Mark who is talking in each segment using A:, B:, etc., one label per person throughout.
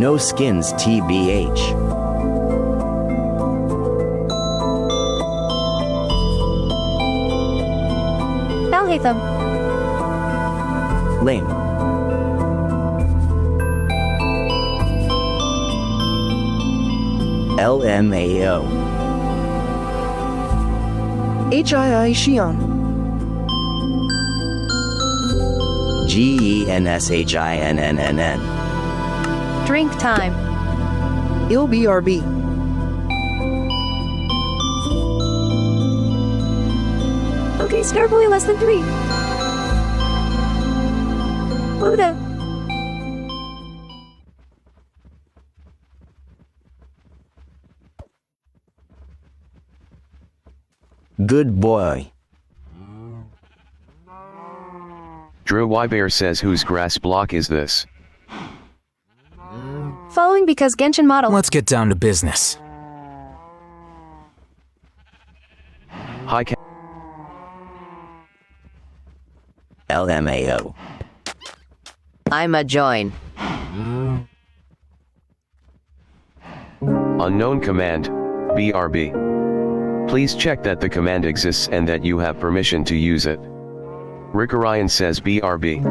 A: No skins TBH.
B: I'll hate them.
A: Lame. LMAO.
C: HII Xion.
A: GENSHINNNN.
B: Drink time.
C: Il BRB.
B: Okay, Starboy less than 3. Buddha.
A: Good boy.
D: Drew Wybear says whose grass block is this?
B: Following because Genshin model.
E: Let's get down to business.
D: Hi
A: LMAO.
F: I'm a join.
D: Unknown command, BRB. Please check that the command exists and that you have permission to use it. Rick Orion says BRB.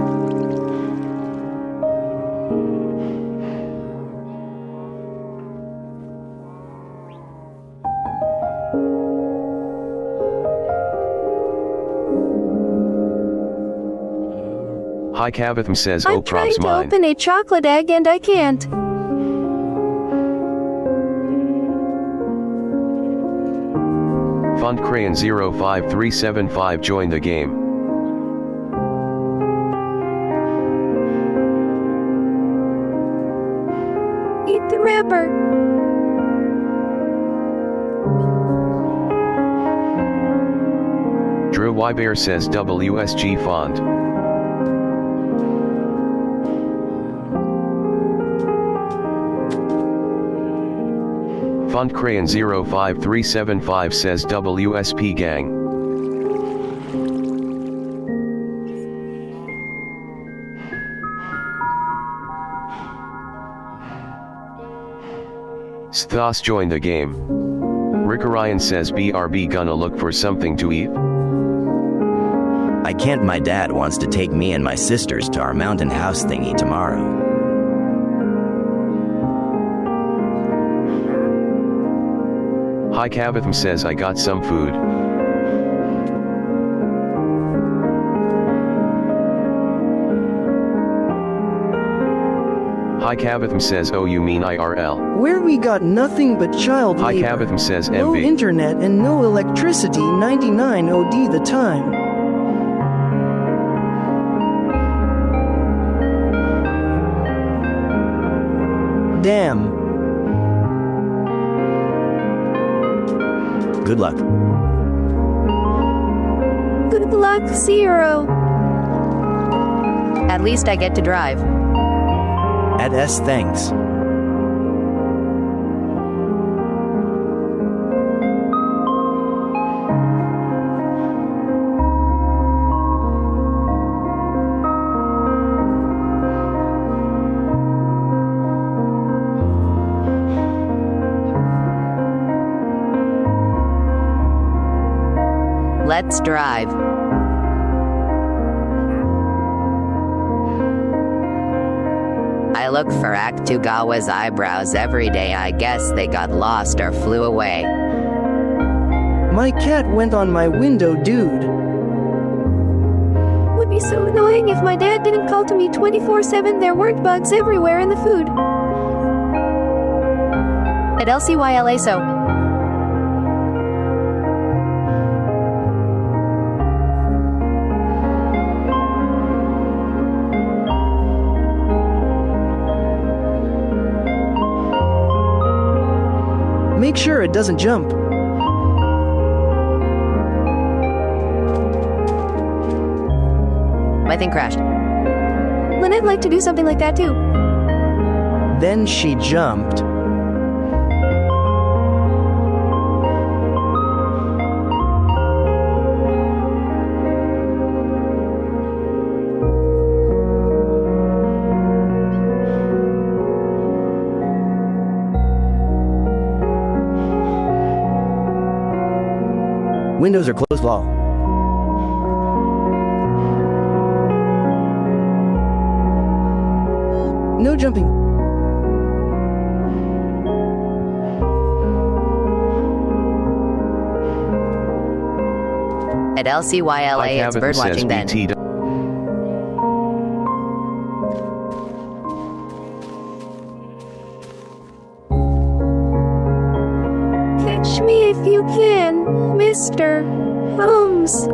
D: Hi Cavatham says
B: I'm
D: oh
B: trying
D: props
B: to
D: mine.
B: open a chocolate egg and I can't.
D: Font Crayon 05375 join the game.
B: Eat the wrapper.
D: Drew Wybear says WSG font. Font Crayon 05375 says WSP gang. Sthos join the game. Rick Orion says BRB gonna look for something to eat?
A: I can't. My dad wants to take me and my sisters to our mountain house thingy tomorrow.
D: Hi Cavatham says I got some food. Hi Cavatham says oh you mean IRL.
C: Where we got nothing but child
D: Hi
C: labor.
D: Cavatham says
C: No
D: MB.
C: internet and no electricity. 99 OD the time. Damn.
A: Good luck.
B: Good luck, Zero.
F: At least I get to drive.
A: At S thanks.
F: Let's drive. I look for Akutagawa's eyebrows every day. I guess they got lost or flew away.
C: My cat went on my window, dude.
B: Would be so annoying if my dad didn't call to me 24/7. There weren't bugs everywhere in the food. At LCYLA so.
C: Make sure it doesn't jump.
F: My thing crashed.
B: Lynette liked to do something like that too.
C: Then she jumped. Windows are closed lol. No jumping.
F: At LCYLA, it's birdwatching then.
B: Catch me if you can, Mr. Holmes.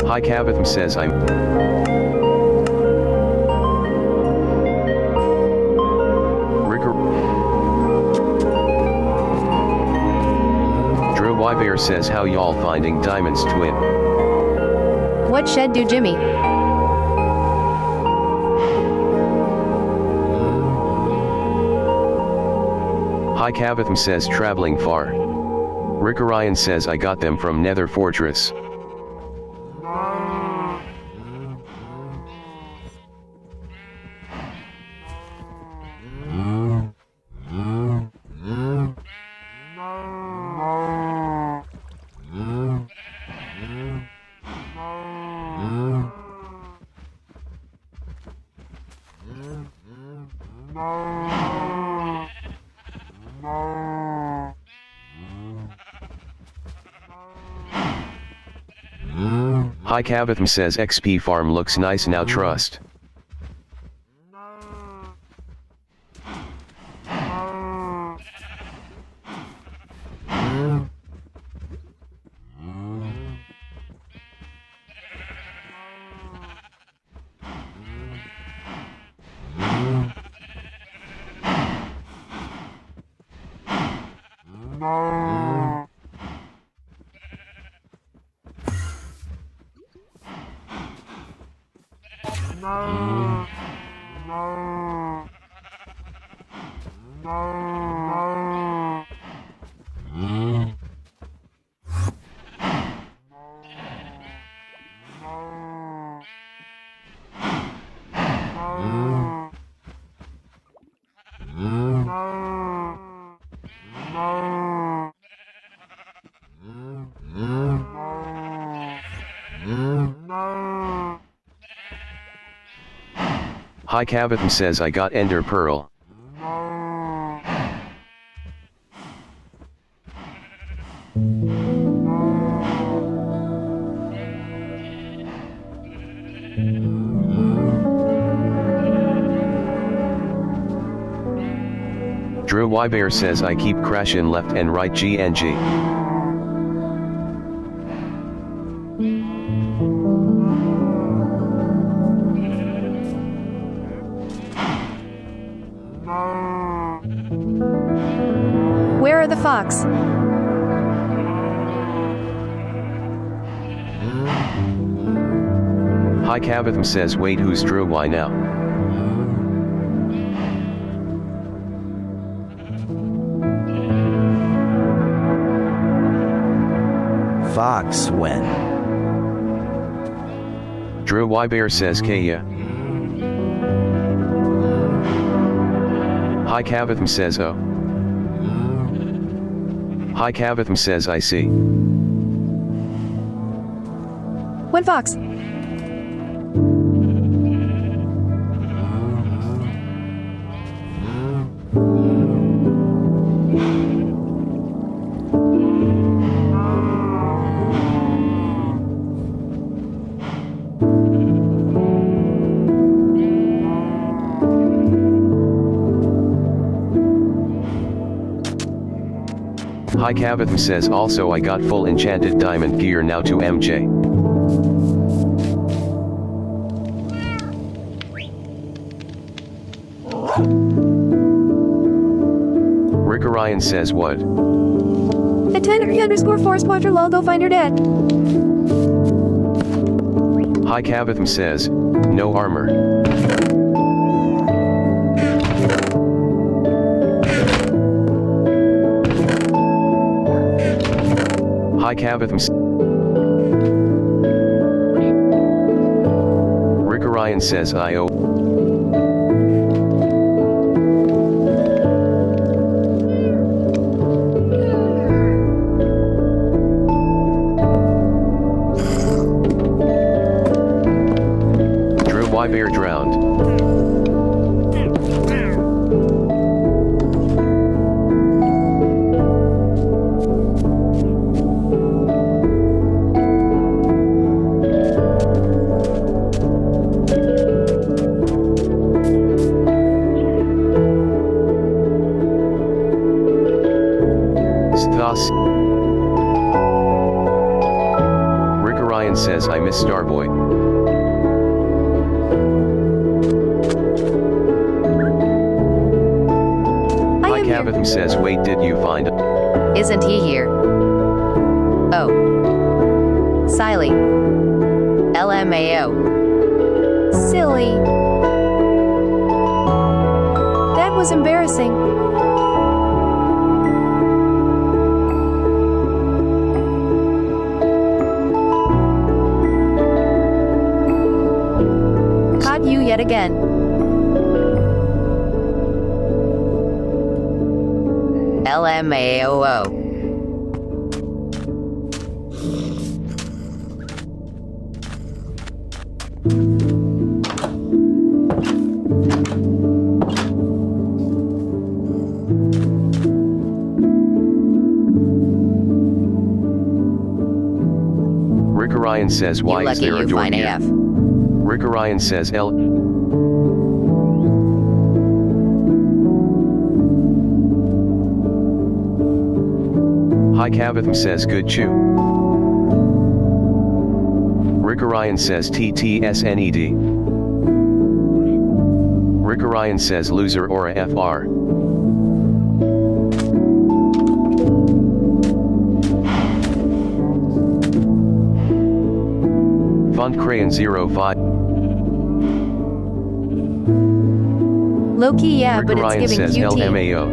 D: Hi Cavatham says I'm Drew Wybear says how y'all finding Diamond's twin.
B: What shed do Jimmy?
D: Hi Cavatham says traveling far. Rick Orion says I got them from Nether Fortress. Hi Cavatham says XP farm looks nice now trust. Hi Cavatham says I got Ender Pearl. Drew Wybear says I keep crashin' left and right GNG.
B: Where are the fox?
D: Hi Cavatham says wait who's Drew why now?
A: Fox when?
D: Drew Wybear says Kaya. Hi Cavatham says oh. Hi Cavatham says I see.
B: When fox?
D: Hi Cavatham says also I got full enchanted diamond gear now to MJ. Rick Orion says what?
B: At 10 __forest watcher lol go find her dad.
D: Hi Cavatham says, no armor. Hi Cavatham. Rick Orion says I.O. Drew Y Bear drowned. Thus, Rick Orion says I miss Starboy. Hi Cavatham says wait, did you find it?
F: Isn't he here? Oh. Siley. LMAO.
B: Silly. That was embarrassing.
F: Caught you yet again. LMAOO.
D: Rick Orion says why is there a door here?
F: AF.
D: Rick Orion says L. Hi Cavatham says good chew. Rick Orion says TTSNED. Rick Orion says loser or a FR. Fund Crayon 05.
B: Low-key, yeah,
D: Rick
B: but
D: Orion
B: it's giving
D: says
B: QT.
D: LMAO.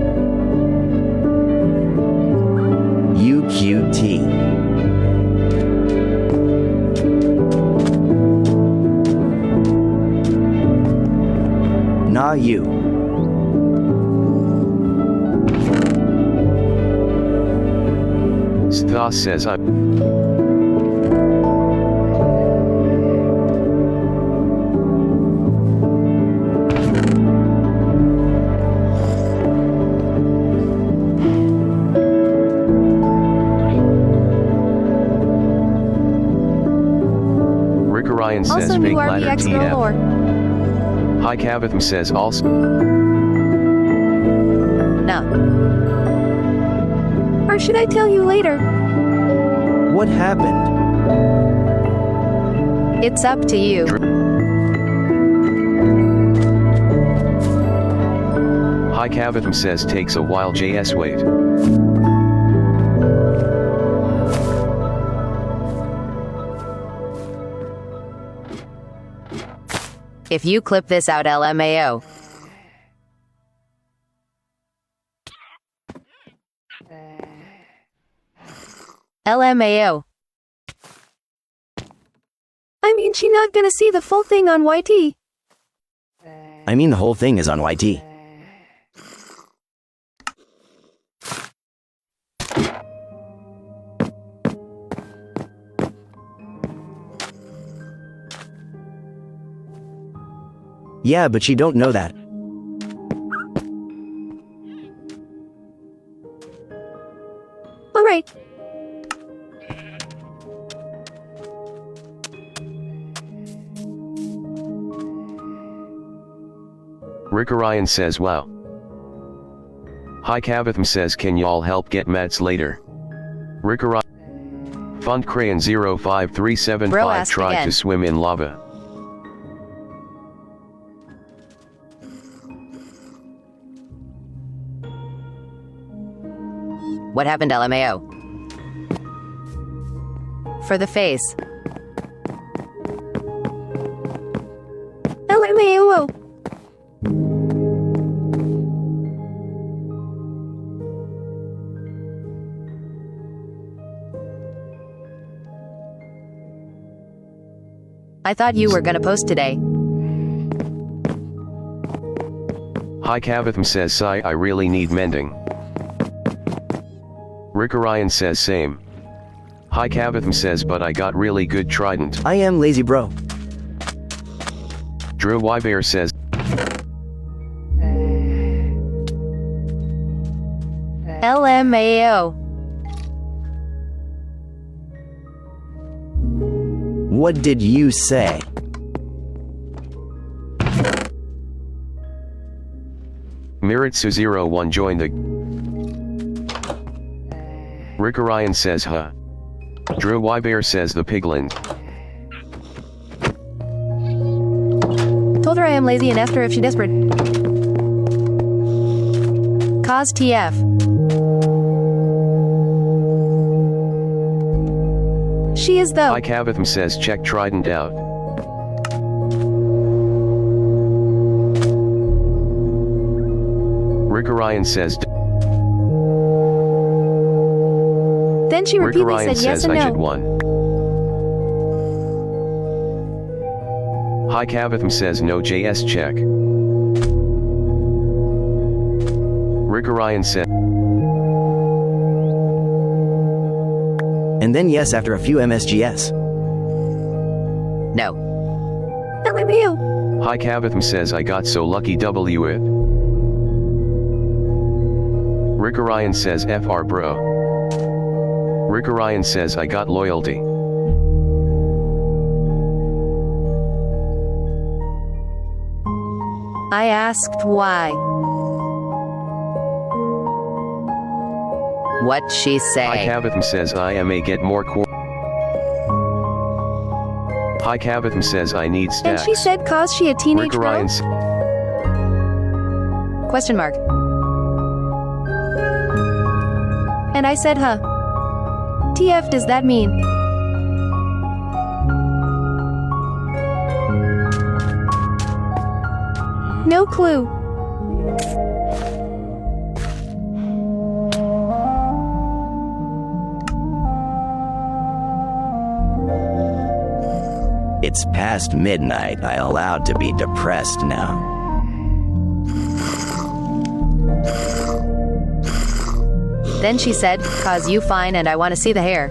A: UQT. Nah you.
D: Sthas says I'm. Rick Orion says
B: Also,
D: fake
B: new
D: ladder
B: RPX girl
D: TF.
B: lore.
D: Hi Cavatham says also.
F: No.
B: Or should I tell you later?
C: What happened?
F: It's up to you.
D: Hi Cavatham says takes a while JS wait.
F: If you clip this out LMAO. LMAO.
B: I mean, she's not gonna see the full thing on YT.
A: I mean the whole thing is on YT. Yeah, but she don't know that.
B: Alright.
D: Rick Orion says wow. Hi Cavatham says can y'all help get mats later? Rick Orion. Fund Crayon 05375 tried
F: again.
D: to swim in lava.
F: What happened LMAO? For the face. I thought you were gonna post today.
D: Hi Kavatham says Sai, I really need mending. Rickorion says same. Hi Kavatham says but I got really good trident.
C: I am lazy bro.
D: Drew Wybear says
F: LMAO.
A: What did you say?
D: Miritsu01 joined the Rickorion says huh. Drew Wybear says the piglin.
B: Told her I am lazy and asked her if she desperate. Cause TF. She is though.
D: Hi Kavatham says check trident out. Rickorion says
B: Then she repeatedly
D: Rickorion
B: said yes
D: says
B: and
D: I did
B: no.
D: one. Hi Kavatham says no JS check. Rickorion said
A: And then yes after a few MSGS.
F: No.
B: LMAO.
D: Hi Kavatham says I got so lucky W it. Rickorion says FR bro. Rickorion says I got loyalty.
F: I asked why. What she say?
D: Hi Kavatham says I may get more Hi Kavatham says I need stacks.
B: And she said cause she a teenage girl?
D: Rickorion
B: Question mark. And I said huh. TF does that mean? No clue.
A: It's past midnight. I allowed to be depressed now.
F: Then she said, cause you fine and I wanna see the hair.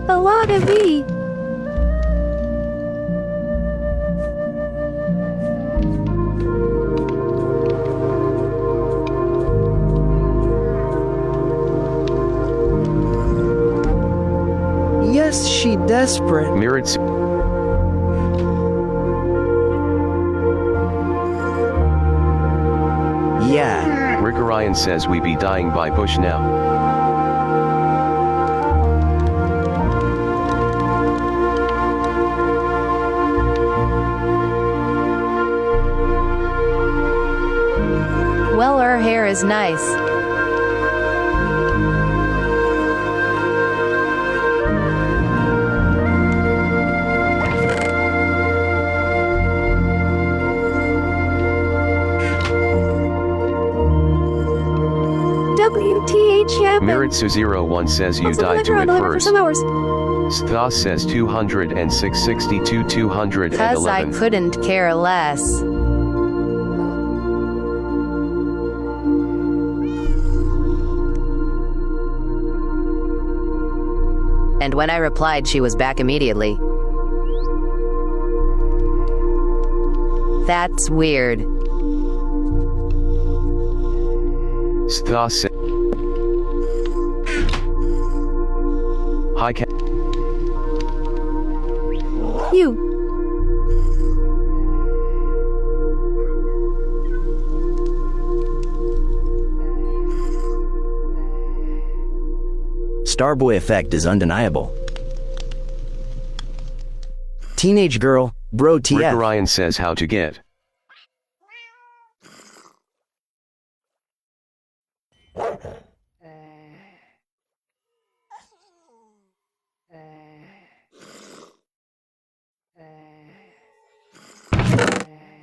B: A lot of E.
C: Yes, she desperate.
D: Miritsu.
A: Yeah.
D: Rickorion says we be dying by bush now.
F: Well, her hair is nice.
B: WTHM.
D: Miritsu01 says you died to it
B: for
D: first.
B: some hours.
D: Sthas says 206 62
F: Cause I
D: 211.
F: couldn't care less. And when I replied, she was back immediately. That's weird.
D: Sthas says Hi
B: You.
A: Starboy effect is undeniable. Teenage girl, bro TF.
D: Rickorion says how to get.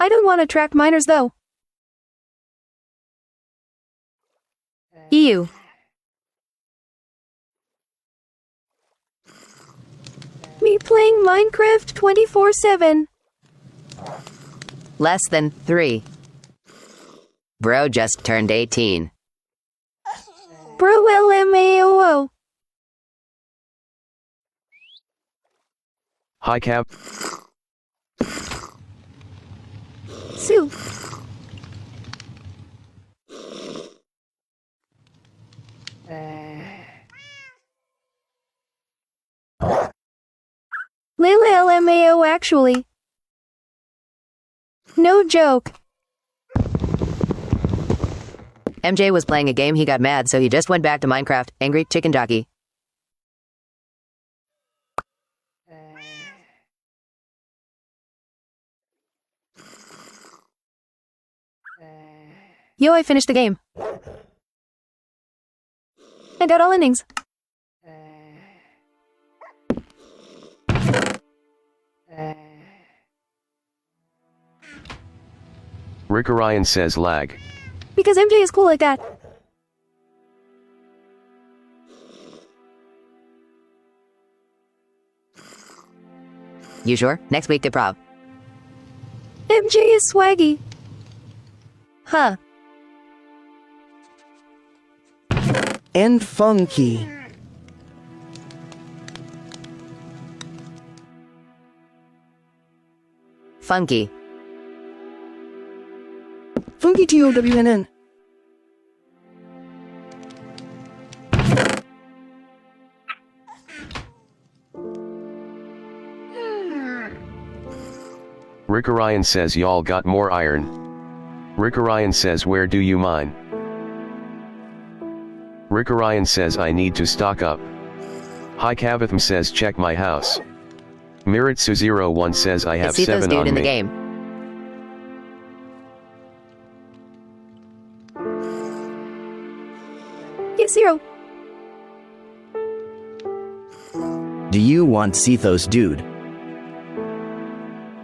B: I don't want to track minors though. EU. MJ playing Minecraft 24/7.
F: Less than 3. Bro just turned 18.
B: Bro LMAOO.
D: Hi Cab.
B: Sue. Lil LMAO actually. No joke.
F: MJ was playing a game, he got mad, so he just went back to Minecraft. Angry chicken jockey.
B: Yo, I finished the game. I got all innings.
D: Rick Orion says lag.
B: Because MJ is cool like that.
F: You sure? Next week to prov.
B: MJ is swaggy. Huh.
C: And funky.
F: Funky.
C: Funky TOWNN.
D: Rick Orion says y'all got more iron. Rick Orion says where do you mine? Rick Orion says I need to stock up. Hi Cavatham says check my house. Miritsu01 says I have
F: It's
D: 7
F: dude
D: on
F: in
D: me.
F: the game.
B: Yes, Zero.
A: Do you want Sethos, dude?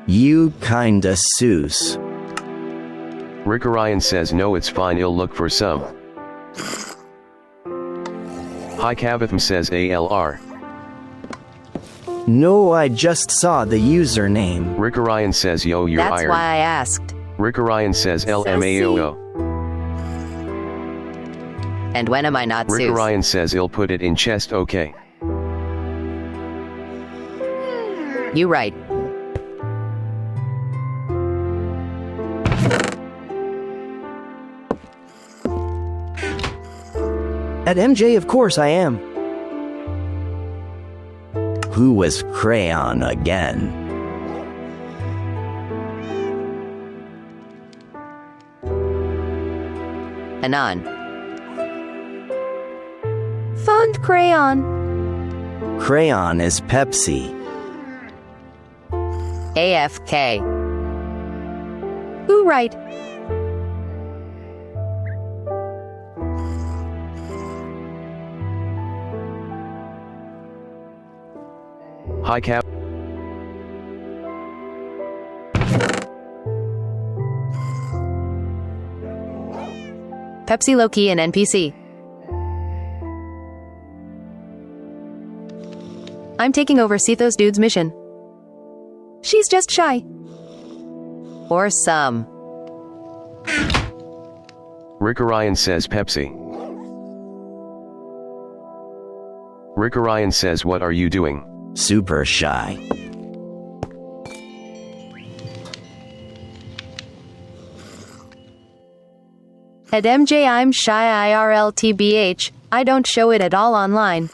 A: You kinda Seuss.
D: Rick Orion says no, it's fine, he'll look for some. Hi Cavatham says ALR.
C: No, I just saw the username.
D: Rick Orion says yo, you're
F: That's
D: iron.
F: why I asked.
D: Rick Orion says LMAOO.
F: And when am I not
D: Rick
F: Zeus?
D: Orion says he'll put it in chest, okay.
F: You right.
C: At MJ, of course I am.
A: Who was Crayon again?
F: Anon.
B: Fond crayon.
A: Crayon is Pepsi.
F: AFK.
B: Who right?
D: Hi Cap.
F: Pepsi Low-Key and NPC. I'm taking over Sethos dude's mission.
B: She's just shy.
F: Or some.
D: Rick Orion says Pepsi. Rick Orion says what are you doing?
A: Super shy.
B: At MJ, I'm shy IRL TBH. I don't show it at all online.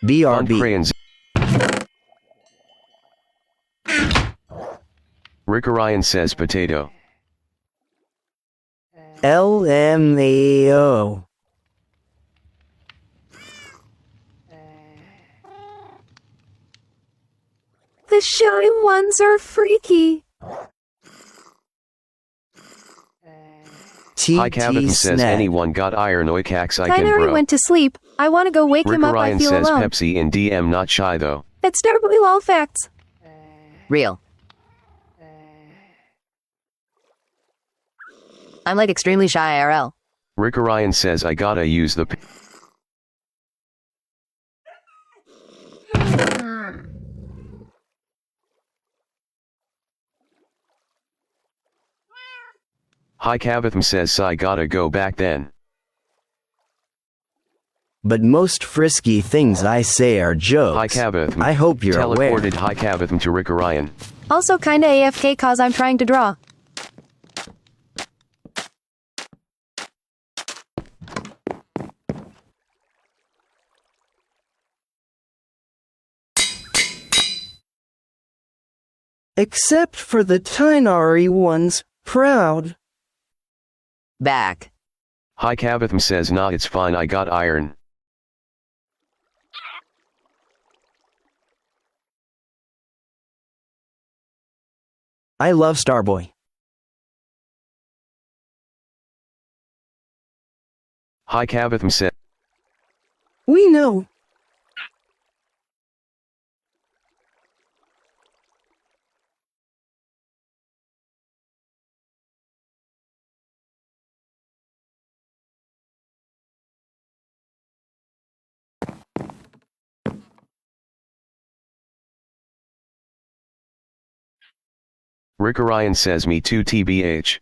D: On
A: BRB.
D: crayons. Rick Orion says potato.
C: LMAO.
B: The shy ones are freaky.
D: Hi Cavatham says
C: Snack.
D: anyone got iron oikax I
B: Kind
D: can
B: already
D: bro.
B: went to sleep. I want to go wake
D: Rick
B: him up.
D: Orion
B: I feel
D: says
B: alone.
D: Pepsi in DM not shy though.
B: That's Starboy all facts.
F: Real. I'm like extremely shy IRL.
D: Rick Orion says I gotta use the Hi Kavatham says I gotta go back then.
A: But most frisky things I say are jokes.
D: Hi Kavatham.
A: I hope you're aware.
D: Teleported Hi Kavatham to Rick Orion.
B: Also kinda AFK cause I'm trying to draw.
C: Except for the Tinari ones, proud.
F: Back.
D: Hi Kavatham says nah, it's fine, I got iron.
A: I love Starboy.
D: Hi Kavatham said.
C: We know.
D: Rick Orion says me too tbh.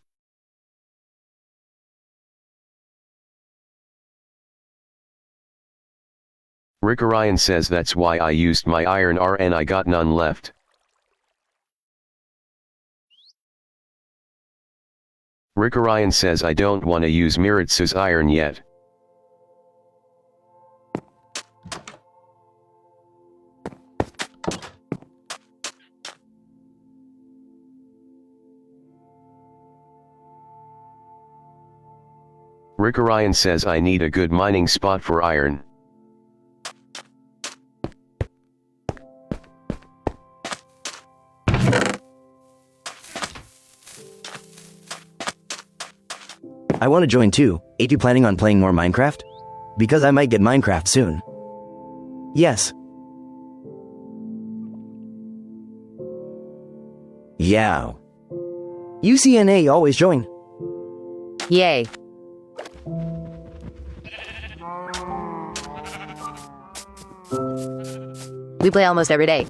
D: Rick Orion says that's why I used my iron and I got none left. Rick Orion says I don't wanna use Miritsu's iron yet. Rick Orion says I need a good mining spot for iron.
A: I want to join too. Ain't you planning on playing more Minecraft? Because I might get Minecraft soon. Yes. Yeah.
C: UCNA always join.
F: Yay.
B: We play almost every day.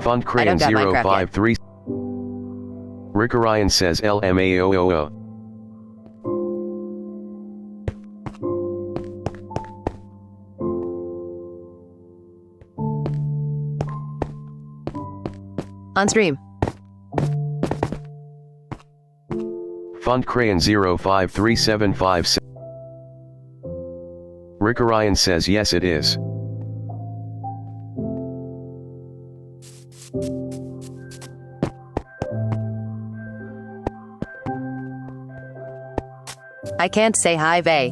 D: Fund Crayon
B: I don't got Minecraft
D: 053. Rick Orion says LMAOOO.
B: On stream.
D: Fund Crayon 053756. Rick Orion says yes it is.
B: I can't say hi, Vay.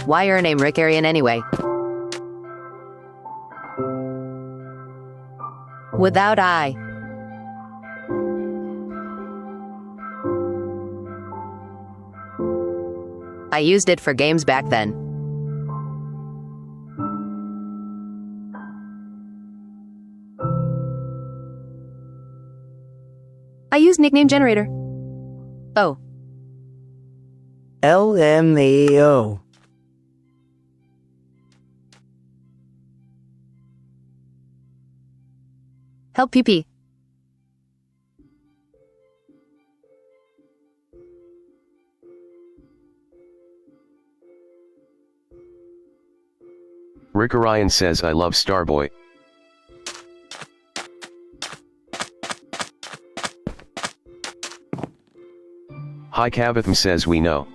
B: Why your name Rick Arian anyway? Without I. I used it for games back then. I used nickname generator. Oh.
C: LMAO.
B: Help PP.
D: Rick Orion says I love Starboy. Hi Kavatham says we know.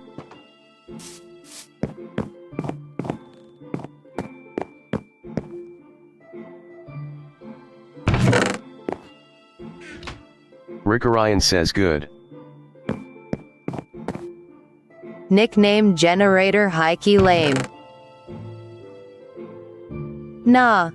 D: Rick Orion says good.
B: Nickname generator hikey lame. Nah.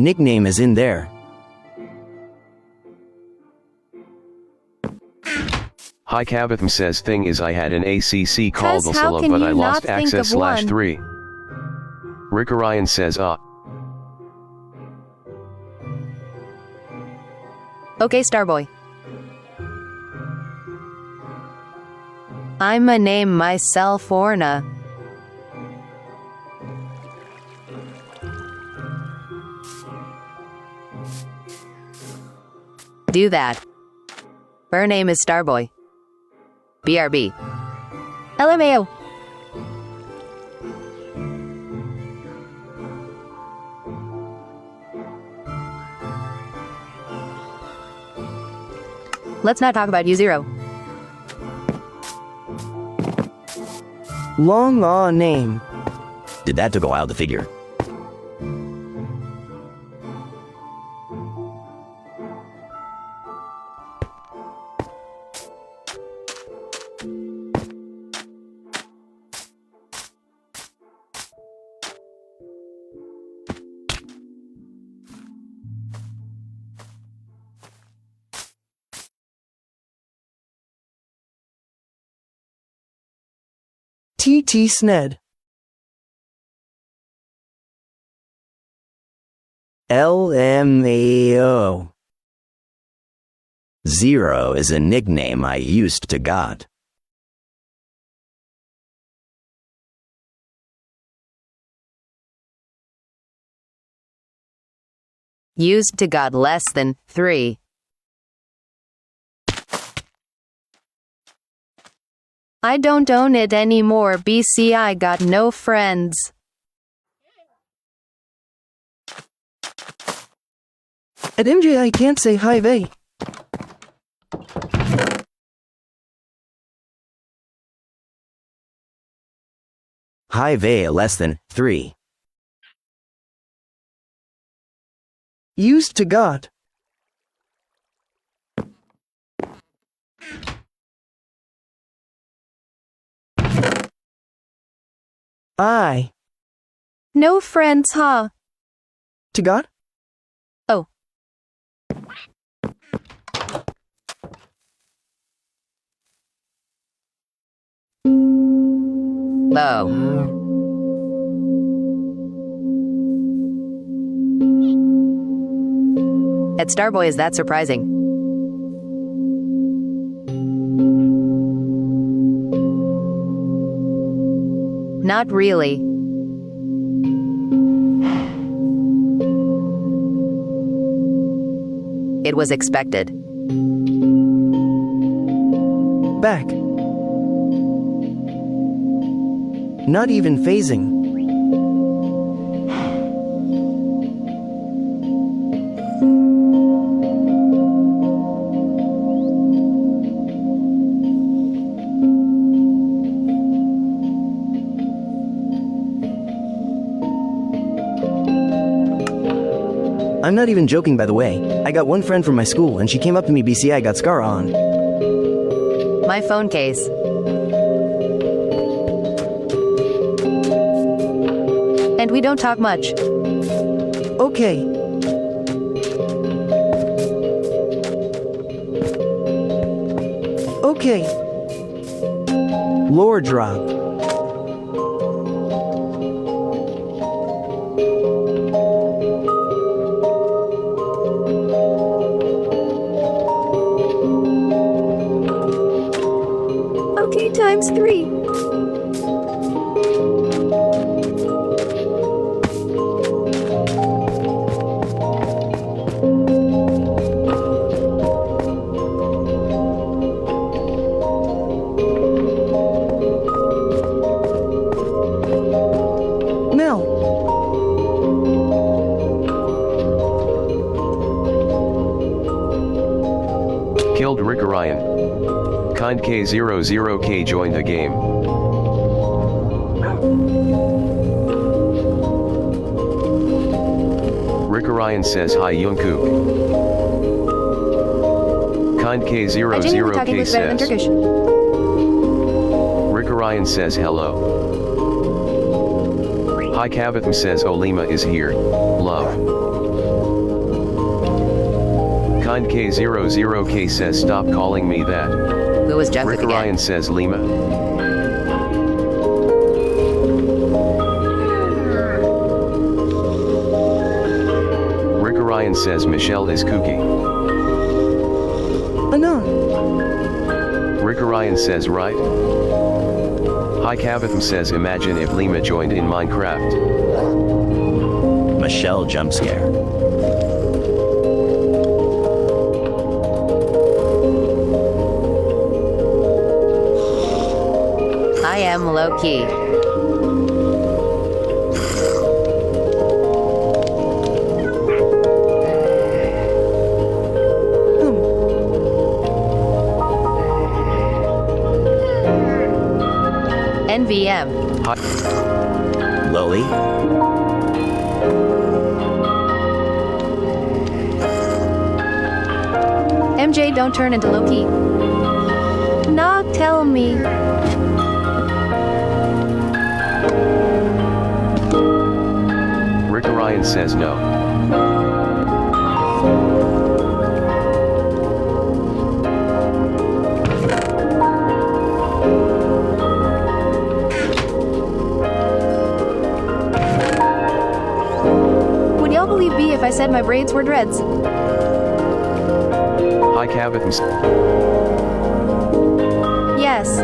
A: Nickname is in there.
D: Hi Kavatham says thing is I had an ACC called
B: Cuz how
D: Vasilla
B: can
D: but
B: you
D: I lost
B: not think of
D: access
B: one?
D: /3. Rick Orion says
B: Okay, Starboy. I'ma name myself Orna. Do that. Her name is Starboy. BRB. LMAO. Let's not talk about U0.
C: Long name.
A: Did that took a while to figure.
C: TT Sned.
A: LMAO. 0 is a nickname I used to got.
B: Used to got less than 3. I don't own it anymore. BCI got no friends.
C: At MJ I can't say hi vey.
A: High vey less than 3.
C: Used to got. I.
B: No friends, huh?
C: To got?
B: Oh.
F: Oh.
B: At Starboy, is that surprising? Not really. It was expected.
C: Back. Not even phasing.
A: I'm not even joking, by the way. I got one friend from my school and she came up to me BCI got Scar on.
B: My phone case. And we don't talk much.
C: Okay. Okay. Lore drop.
B: Okay, times 3.
C: Mel.
D: Killed Rick Orion. Kind K00K joined the game. Rick Orion says hi Jungkook. Kind
B: I genuinely talking
D: K00K
B: was better than
D: says.
B: Turkish.
D: Rick Orion says hello. Hi Kavatham says Olima is here. Love. Kind K00K says stop calling me that.
F: Who was Junk
D: Rick
F: again?
D: Ryan says Lima. Rick Ryan says Michelle is kooky.
C: Anon.
D: Rick Ryan says right. Hi Cavatham says imagine if Lima joined in Minecraft.
A: Michelle jump scare.
F: I am low-key. NVM.
D: Hi.
A: Lowly.
B: MJ, don't turn into Loki. Nah, tell me.
D: Rick Ryan says no.
B: Would y'all believe me if I said my braids were dreads?
D: Hi Cavatham.
B: Yes.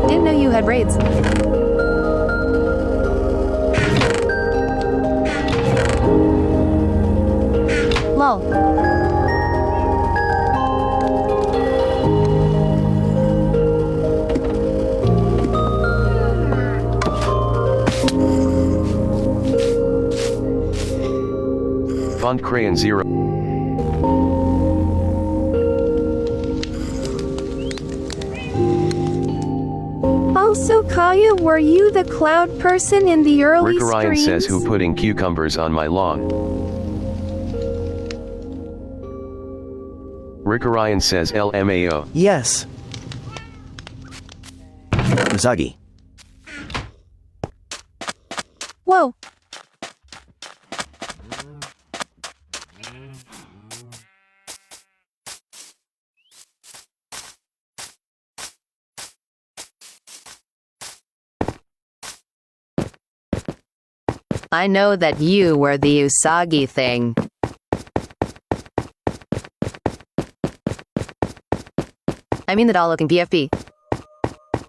B: Didn't know you had braids. Lol.
D: Font Crayon 0.
B: Also, Kaya, were you the cloud person in the early
D: Rick Ryan
B: streams?
D: says who putting cucumbers on my lawn. Rick Ryan says LMAO.
C: Yes.
A: Usagi.
B: Whoa.
F: I know that you were the Usagi thing.
B: I mean the doll-looking PFP.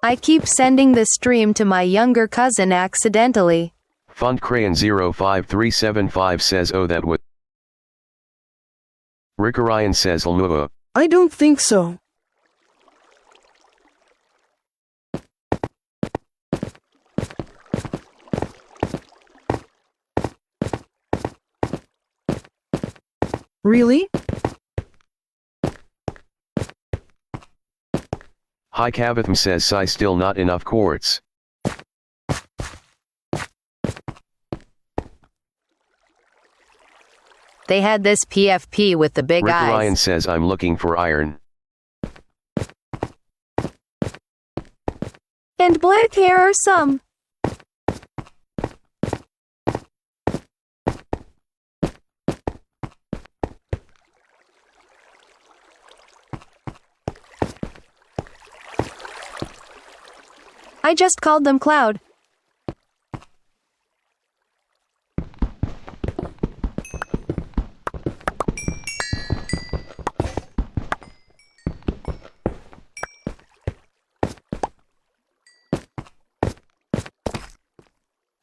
B: I keep sending the stream to my younger cousin accidentally.
D: Font Crayon 05375 says oh that would. Rick Ryan says LMUA.
C: I don't think so. Really?
D: Hi Cavatham says Sai still not enough quartz.
F: They had this PFP with the big
D: Rick
F: eyes.
D: Ryan says I'm looking for iron.
B: And black hair are some. I just called them Cloud.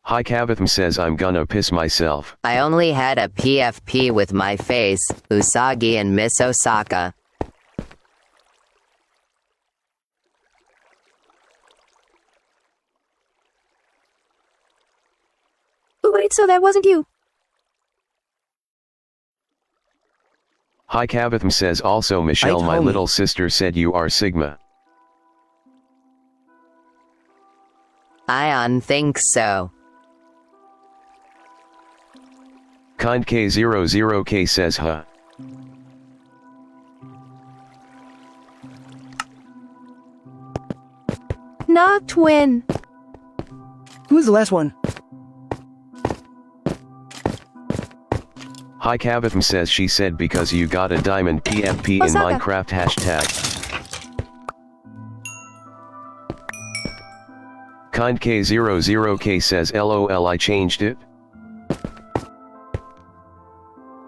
D: Hi Cavatham says I'm gonna piss myself.
F: I only had a PFP with my face, Usagi and Miss Osaka.
B: Wait, so that wasn't you?
D: Hi Cavatham says also Michelle my
A: homie.
D: little sister said you are Sigma.
F: Ion thinks so.
D: Kind K00K says huh.
B: Nah, twin.
C: Who's the last one?
D: Hi Kavatham says she said because you got a diamond PFP in
B: Osaka.
D: Minecraft hashtag. Kind K00K says LOL I changed it.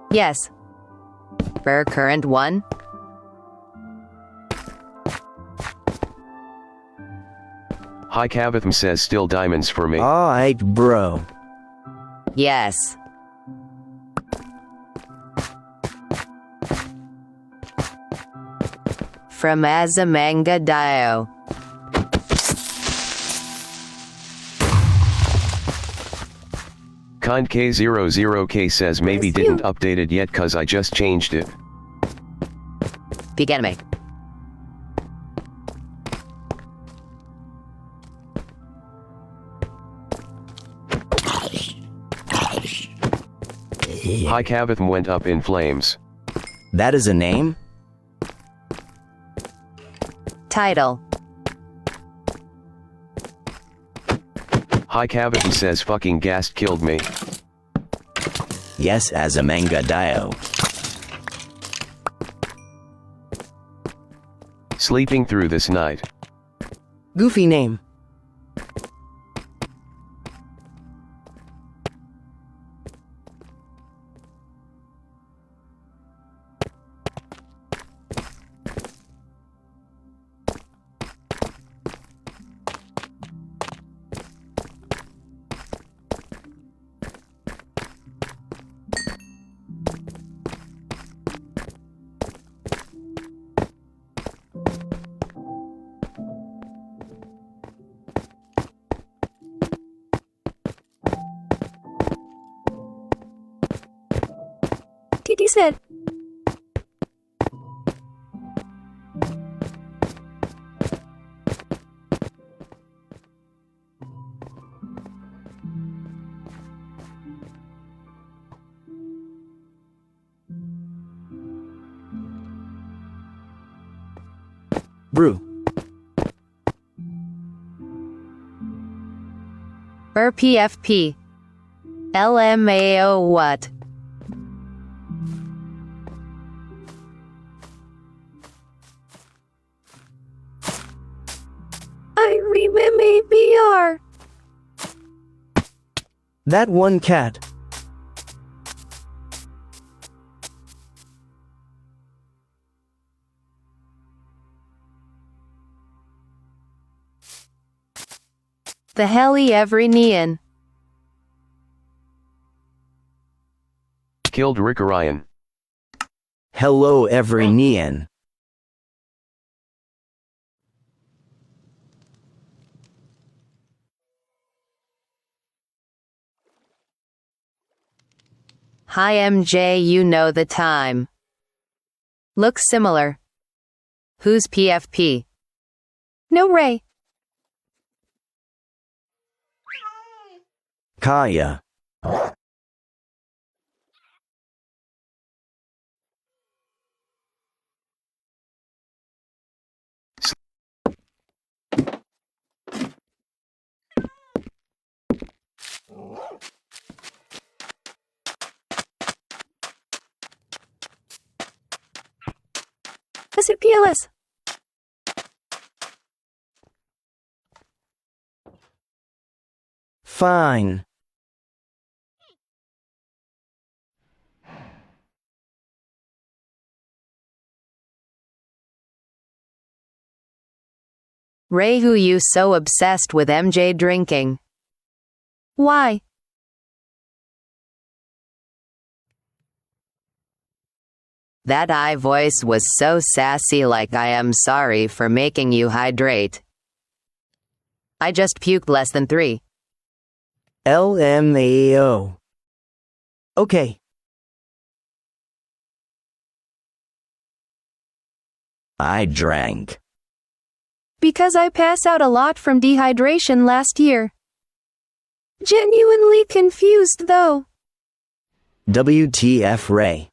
F: Yes. For current one?
D: Hi Kavatham says still diamonds for me.
C: Alright, bro.
F: Yes. From Azamanga Dio.
D: Kind K00K says maybe
B: Yes,
D: didn't
B: you.
D: update it yet cause I just changed it.
F: Peak enemy.
D: Hi Kavatham went up in flames.
A: That is a name?
F: Title.
D: Hi Kavatham says fucking ghast killed me.
A: Yes, as a manga dio.
D: Sleeping through this night.
C: Goofy name.
B: TT said.
C: Brew.
F: For PFP. LMAO what?
B: I remember ABR.
C: That one cat.
F: The heli every neon.
D: Killed Rick Orion.
A: Hello, every Neon.
F: Hi MJ, you know the time. Looks similar. Who's PFP?
B: No Ray.
A: Kaya.
B: Is it PLS?
C: Fine.
F: Ray, who you so obsessed with MJ drinking?
B: Why?
F: That I voice was so sassy, like I am sorry for making you hydrate. I just puked less than 3.
C: LMAO. Okay.
A: I drank.
B: Because I pass out a lot from dehydration last year. Genuinely confused though.
A: WTF Ray.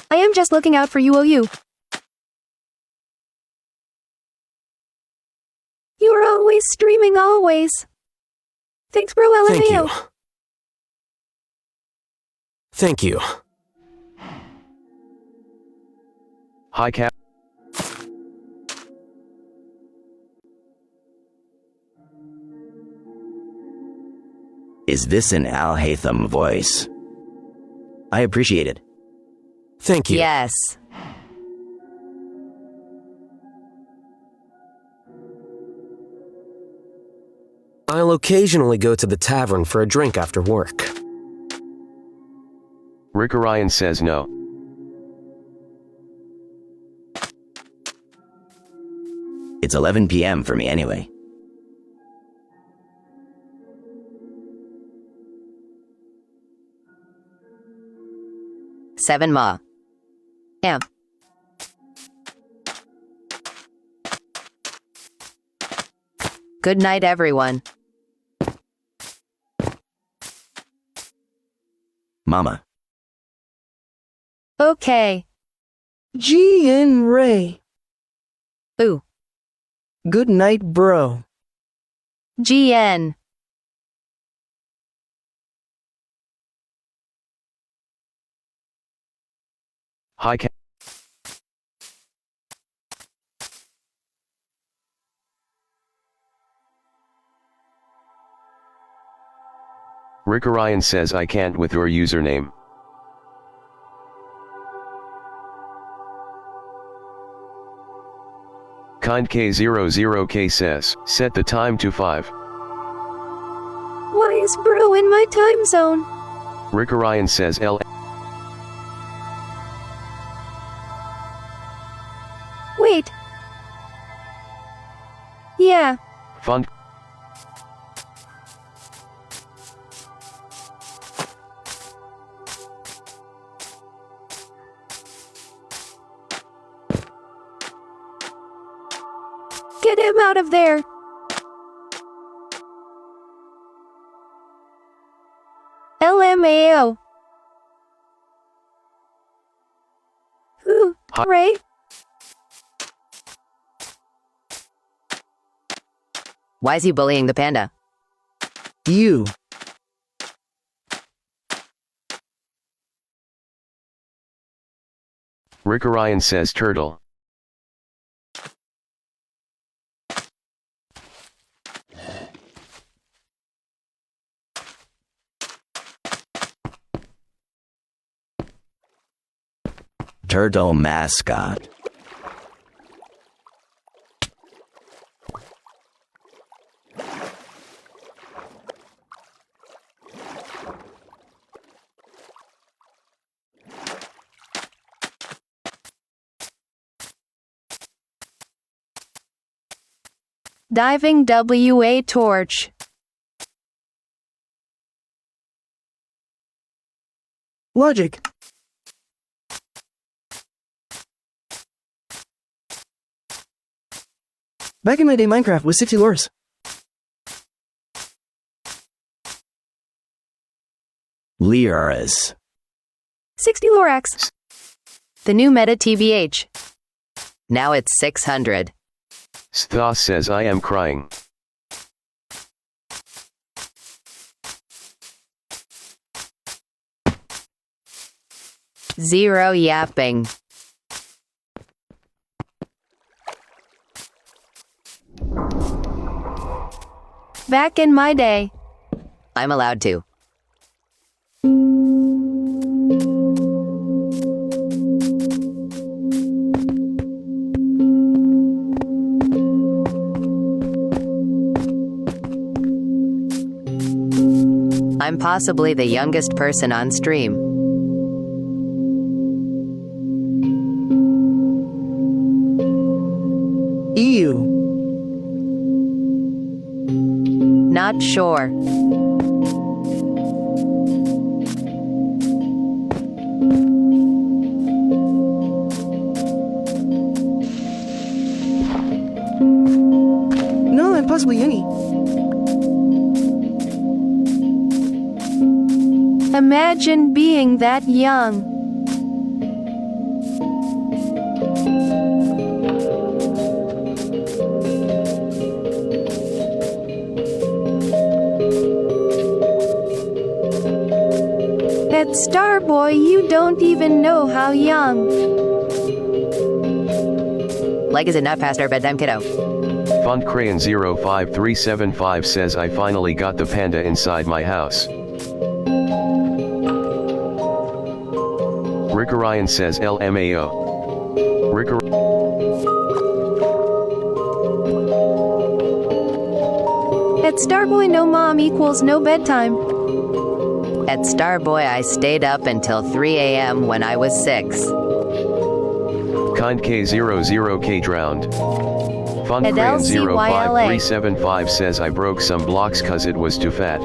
B: I am just looking out for you, OU. streaming always. Thanks, bro.
E: Thank
B: LMAO.
E: you. Thank you.
D: Hi Cap.
A: Is this an Al Haytham voice? I appreciate it.
E: Thank you.
F: Yes.
E: I'll occasionally go to the tavern for a drink after work.
D: Rick Orion says no.
A: It's 11 p.m. for me anyway.
F: Seven Ma.
B: Yeah.
F: Good night, everyone.
A: Mama.
B: Okay.
C: G and Ray.
B: Ooh.
C: Good night, bro.
B: GN.
D: Hi Cap. Rick Orion says I can't with your username. Kind K00K says, set the time to 5.
B: Why is bro in my time zone?
D: Rick Orion says L.
B: Wait. Yeah.
D: Fun.
B: Get him out of there. LMAO. Ooh,
D: Hi.
B: Ray.
F: Why is he bullying the panda?
C: You.
D: Rick Orion says turtle.
A: Turtle mascot.
B: Diving WA torch.
C: Logic. Back in my day, Minecraft was 60 lures.
A: Liras.
B: 60 Lorax. The new meta TBH.
F: Now it's 600.
D: Sthos says I am crying.
F: Zero yapping.
B: Back in my day.
F: I'm allowed to. I'm possibly the youngest person on stream.
C: EU.
B: Not sure.
C: No, and possibly Uni.
B: Imagine being that young. don't even know how young.
F: Like, is it not past our bedtime, kiddo?
D: Fund Crayon 05375 says I finally got the panda inside my house. Rick Orion says LMAO. Rick
B: At Starboy no mom equals no bedtime.
F: At Starboy I stayed up until 3 a.m. when I was 6.
D: Kind K00K drowned. Fund
B: At
D: Crayon
B: LCYLA.
D: 05375 says I broke some blocks cause it was too fat.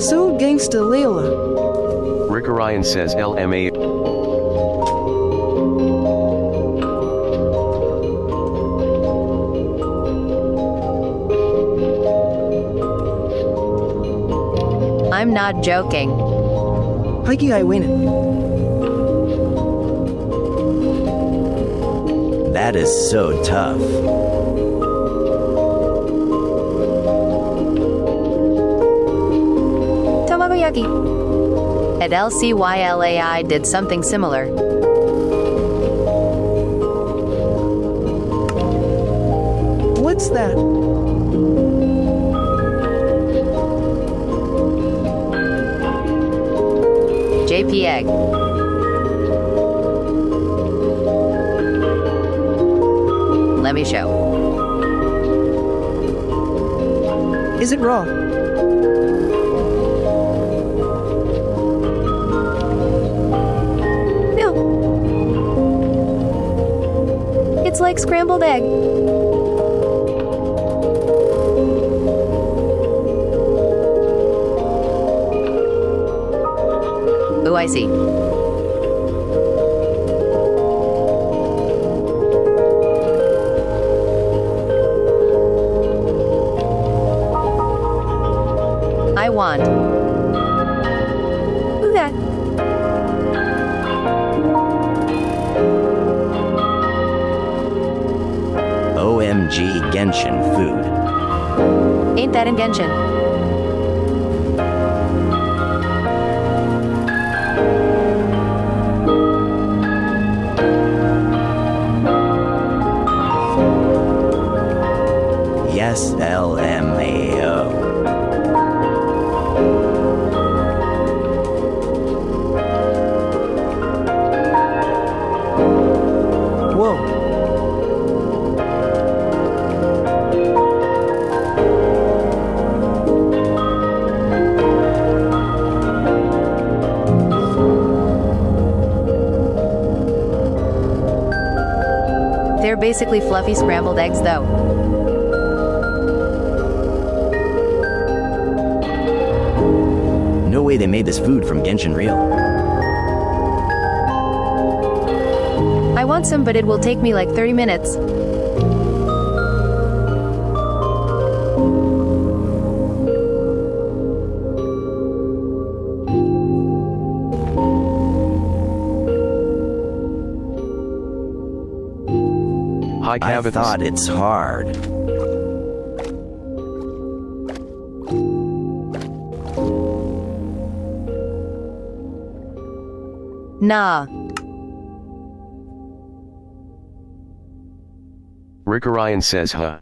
C: So gangsta Layla.
D: Rick Orion says LMAO.
F: I'm not joking.
C: Hikey I win it.
A: That is so tough.
B: Tamagoyaki.
F: At LCYLA I did something similar.
C: What's that?
F: JPEG. Let me show.
C: Is it raw?
B: No. It's like scrambled egg.
F: Ooh, I see. I want.
B: Who that?
A: OMG Genshin food.
B: Ain't that in Genshin?
A: Yes, LMAO.
C: Whoa.
B: They're basically fluffy scrambled eggs though.
A: No way they made this food from Genshin Real.
B: I want some, but it will take me like 30 minutes.
D: Hi
A: I
D: Cavithus.
A: thought it's hard.
B: Nah.
D: Rick Orion says huh.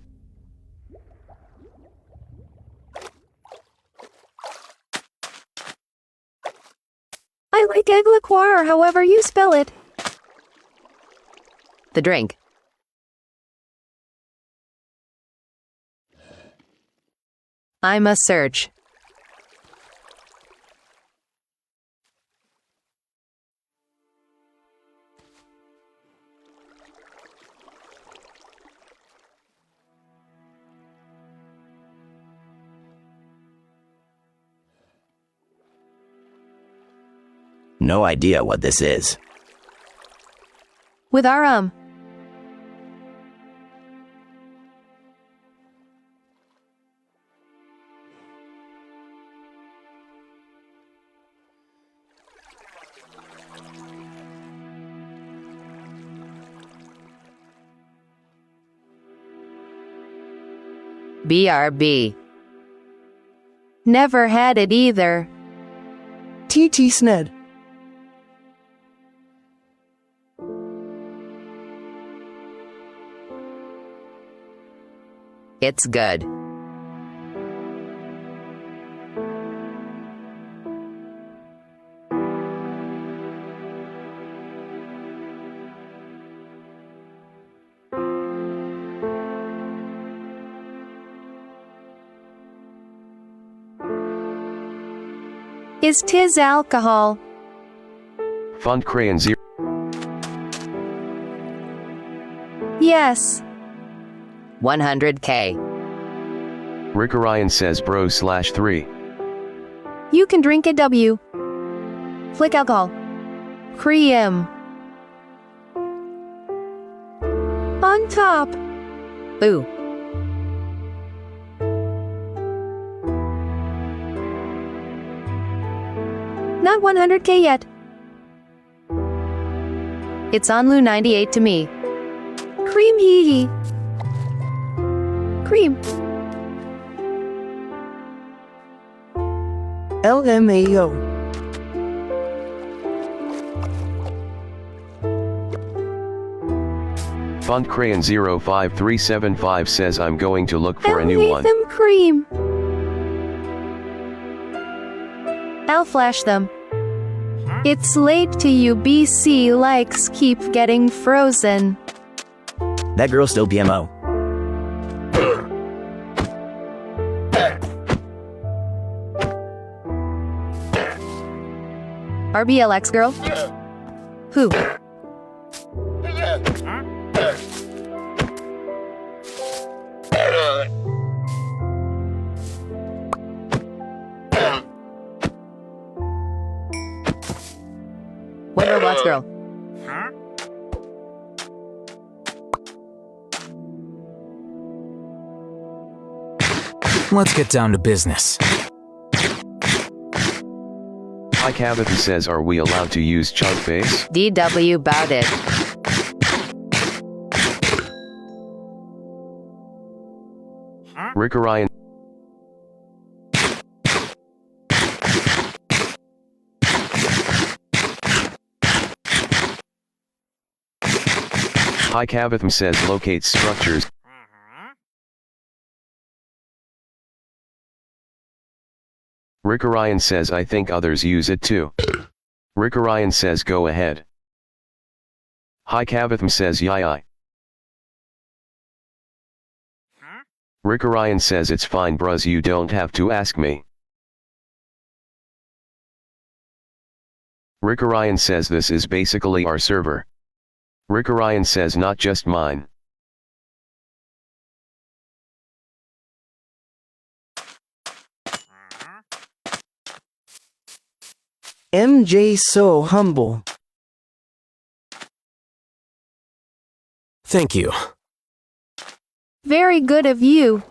B: I like egg liqueur, however you spell it.
F: The drink. I must search.
A: No idea what this is.
B: With our
F: BRB.
B: Never had it either.
C: TT Sned.
F: It's good.
B: Is tis alcohol?
D: Fund Crayon 0.
B: Yes.
F: 100K.
D: Rick Orion says bro/3.
B: You can drink it W. Flick alcohol. Cream. On top.
F: Boo.
B: Not 100K yet. It's on Lu 98 to me. Cream hee hee. Cream.
C: LMAO.
D: Fund Crayon 05375 says I'm going to look for a new one.
B: Them cream. I'll flash them. It's late to you. BC likes keep getting frozen.
A: That girl's still BMO.
B: RBLX girl? Who?
F: What Roblox girl?
E: Let's get down to business.
D: Hi Cavathan says are we allowed to use chunk face?
F: DW bout it.
D: Rick Orion. Hi Cavatham says locates structures. Rick Orion says I think others use it too. Rick Orion says go ahead. Hi Cavatham says yai. Rick Orion says it's fine bruz, you don't have to ask me. Rick Orion says this is basically our server. Rick Orion says not just mine.
C: MJ so humble.
E: Thank you.
B: Very good of you.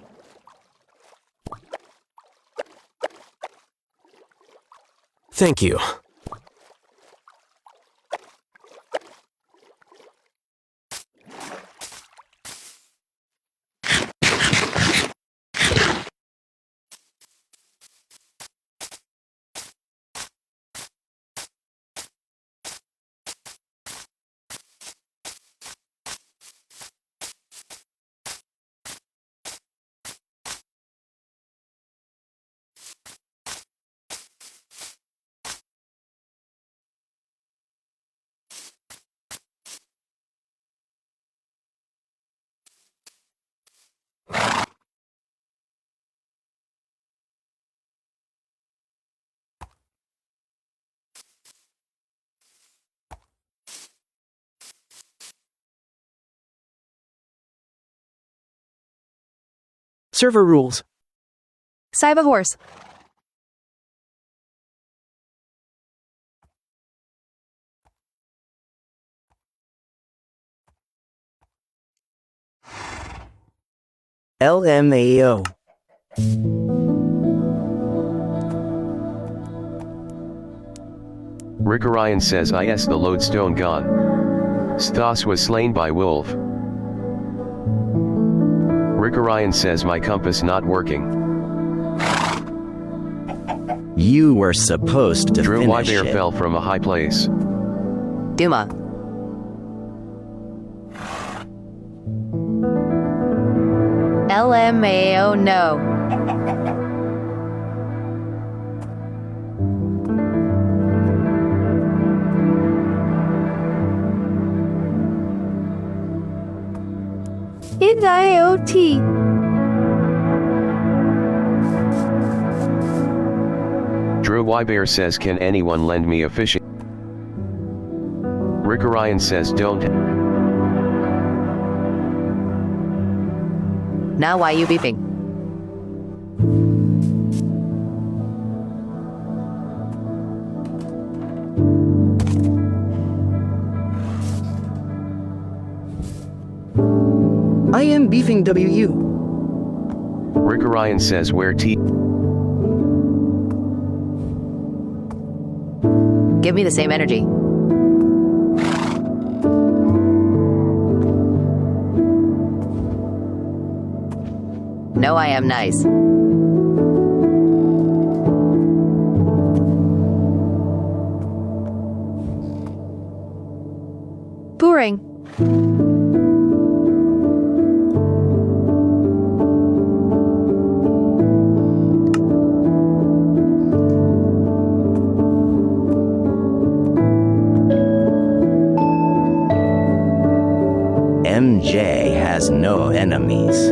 E: Thank you.
C: Server rules.
B: Cyber horse.
C: LMAO.
D: Rick Orion says is the lodestone gone. Stas was slain by wolf. Rick Orion says my compass not working.
A: You were supposed to
D: Drew
A: finish
D: Wybear
A: it.
D: fell from a high place.
F: Duma.
B: LMAO no. IoT.
D: Drew Wybear says, can anyone lend me a fishing? Rick Orion says, don't.
F: Now why you beeping?
C: I am beefing WU.
D: Rick Orion says, where T?
F: Give me the same energy. No, I am nice.
B: Boring.
A: MJ has no enemies.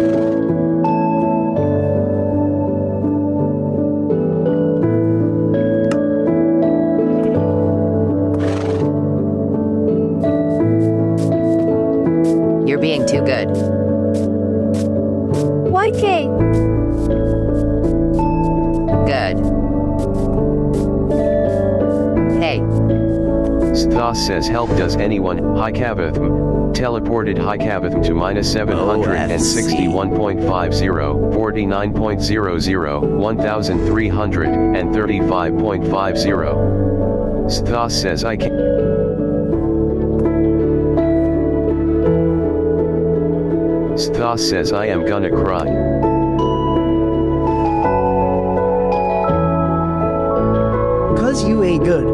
F: You're being too good.
B: YK.
F: Good. Hey,
D: Sthos says, help, does anyone? Hi Cavatham. Teleported Hi Cavatham to minus 761.50, 49.00, 1335.50. Sthos says, I can. Sthos says, I am gonna cry.
C: Cause you a good.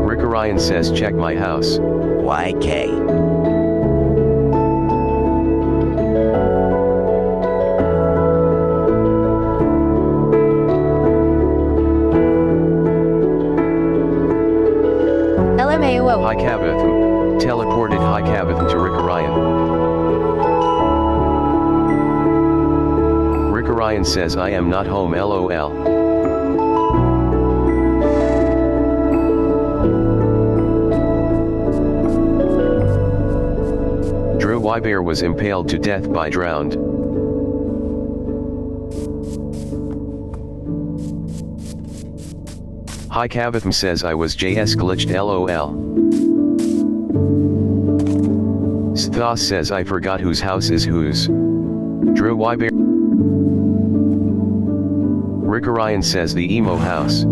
D: Rick Orion says, check my house.
A: YK.
B: LMAO.
D: Hi Cavatham. Teleported Hi Cavatham to Rick Orion. Rick Orion says, I am not home, LOL. Drew Wybear was impaled to death by drowned. Hi Cavatham says, I was JS glitched, LOL. Sthos says, I forgot whose house is whose. Drew Wybear. Rick Orion says, the emo house.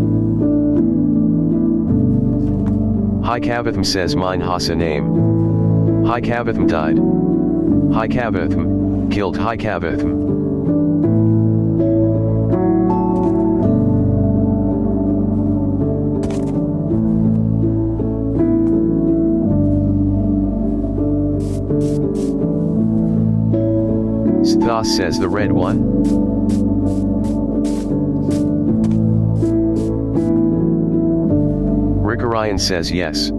D: Hi Cavatham says, mine has a name. Hi Cavatham died. Hi Cavatham killed Hi Cavatham. Sthos says, the red one? Rick Orion says, yes.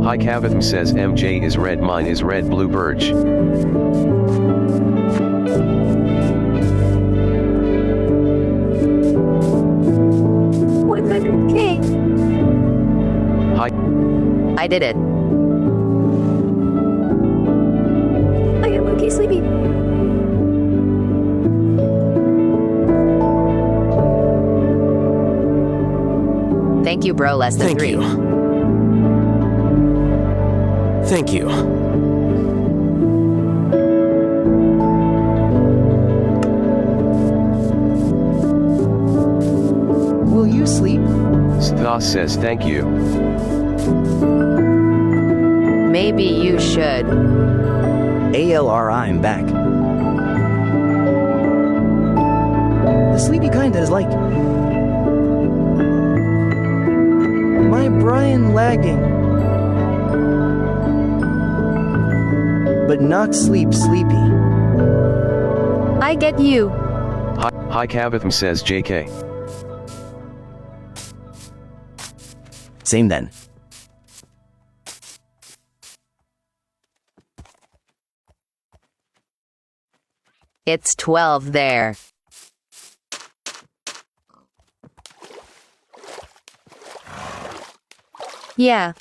D: Hi Cavatham says, MJ is red, mine is red blue birch. Hi.
F: I did it.
B: I am okay, sleepy.
F: Thank you, bro, less than
E: Thank
F: 3.
E: you. Thank you.
C: Will you sleep?
D: Sthos says, thank you.
F: Maybe you should.
A: ALR, I'm back.
C: The sleepy kind is like my Brian lagging. but not sleepy.
B: I get you.
D: Hi Kavatham says JK.
A: Same then.
F: It's 12 there.
B: Yeah.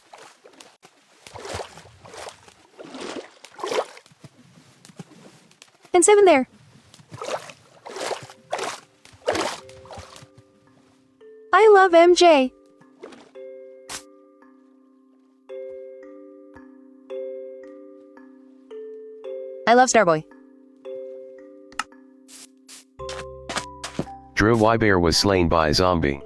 B: And 7 there. I love MJ. I love Starboy.
D: Drew Wybear was slain by a zombie.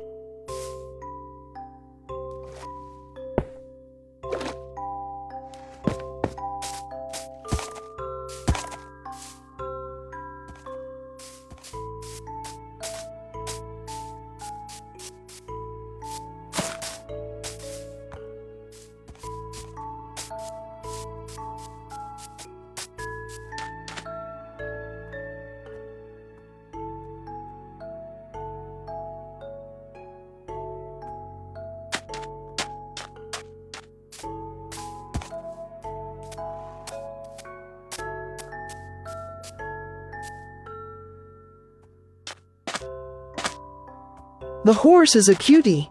C: The horse is a cutie.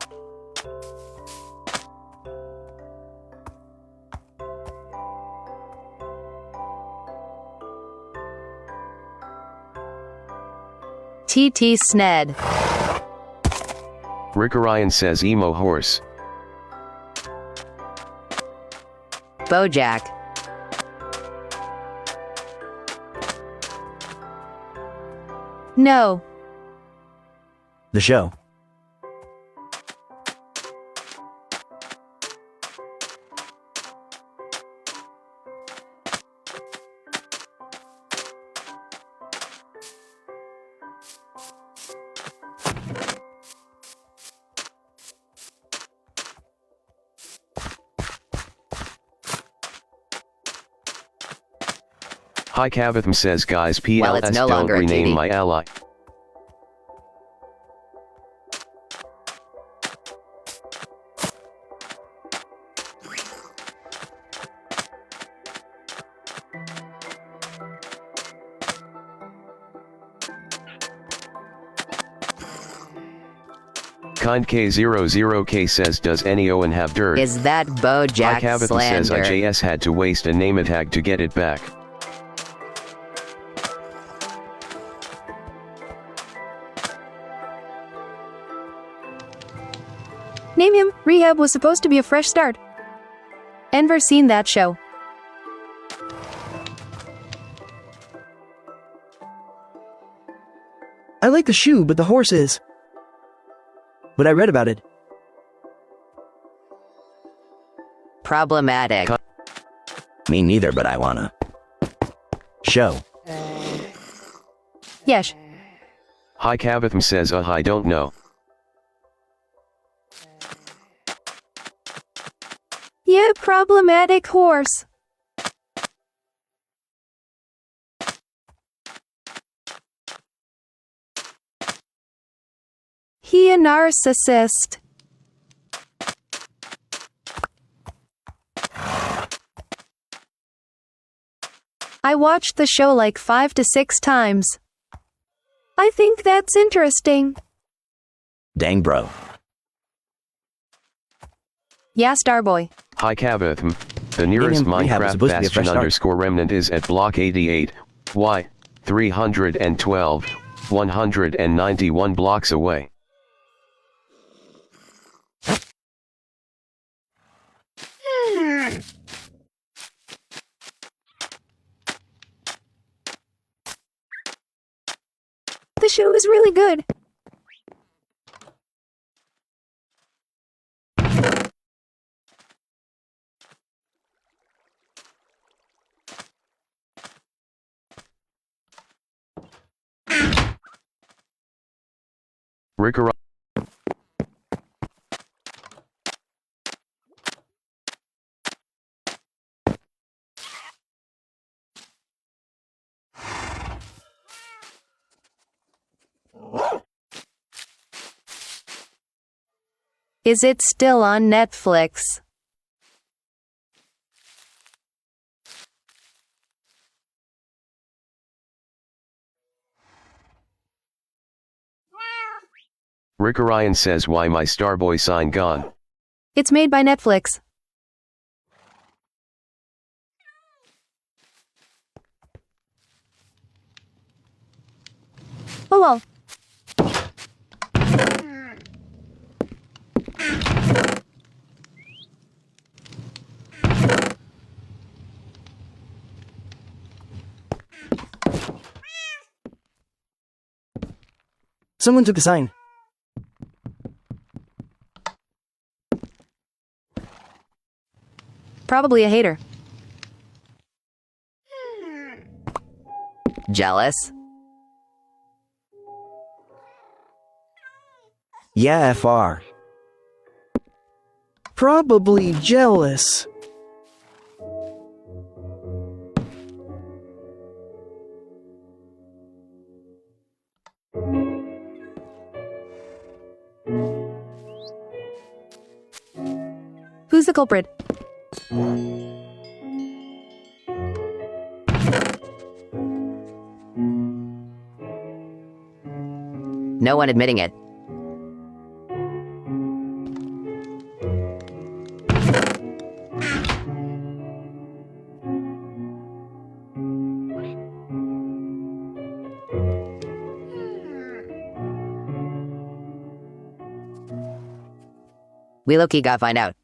B: TT Sned.
D: Rick Orion says emo horse.
F: Bojack.
B: No.
A: The show.
D: Hi Kavatham says guys PLS
F: Well, it's no
D: don't
F: longer a
D: rename
F: TV.
D: my ally. Kind K00K says does any Owen have dirt?
F: Is that
D: Hi
F: Bojack
D: Kavatham says
F: slander?
D: IJS had to waste a name tag to get it back.
B: Name him. Rehab was supposed to be a fresh start. Enver seen that show.
C: I like the shoe, but the horse is.
A: But I read about it.
F: Problematic.
A: Me neither, but I wanna. Show.
B: Yes.
D: Hi Kavatham says I don't know.
B: Yeah, problematic horse. He a narcissist. I watched the show like 5 to 6 times. I think that's interesting.
A: Dang bro.
B: Yeah, Starboy.
D: Hi Kavatham. The nearest
A: Rehab was
D: Minecraft
A: supposed to be a fresh
D: bastion
A: start.
D: _remnant is at block 88. Y. 312. 191 blocks away.
B: The show is really good.
D: Rick Orion.
B: Is it still on Netflix?
D: Rick Orion says, why my Starboy sign gone?
B: It's made by Netflix. Oh well.
A: Someone took the sign.
B: Probably a hater.
F: Jealous?
A: Yeah, FR.
C: Probably jealous.
B: Who's the culprit?
F: No one admitting it. We low-key gotta find out.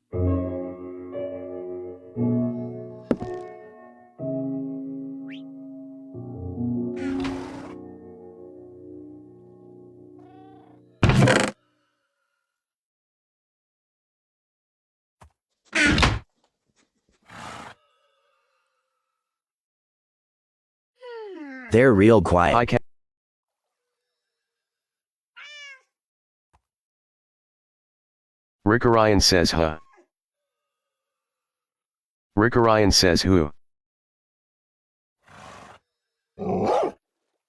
A: They're real quiet.
D: Hi, Cat. Rick Orion says, huh? Rick Orion says, who?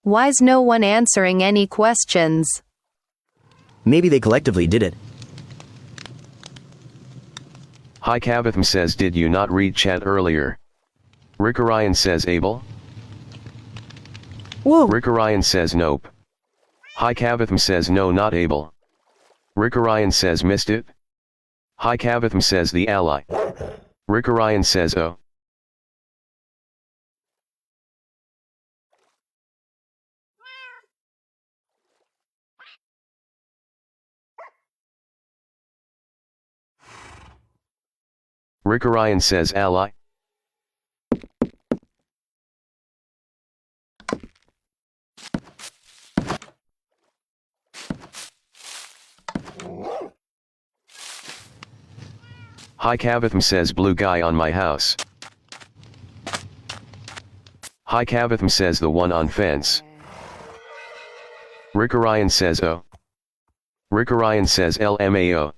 B: Why's no one answering any questions?
A: Maybe they collectively did it.
D: Hi, Cavitham says, did you not read chat earlier? Rick Orion says, Abel?
C: Whoa.
D: Rick Orion says, nope. Hi, Cavitham says, no, not Abel. Rick Orion says, missed it? Hi, Cavitham says, the ally. Rick Orion says, oh. Rick Orion says, ally. Hi, Cavitham says, blue guy on my house. Hi, Cavitham says, the one on fence. Rick Orion says, oh. Rick Orion says, LMAO.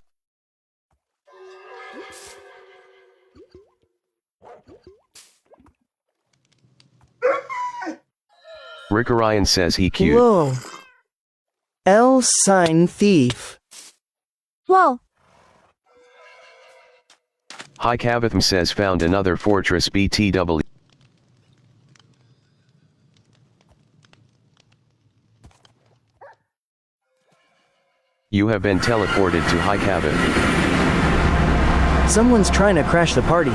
D: Rick Orion says, he cute.
C: Whoa. L sign thief.
B: Well,
D: Hi, Cavitham says, found another fortress BTW. You have been teleported to High Cavith.
A: Someone's trying to crash the party.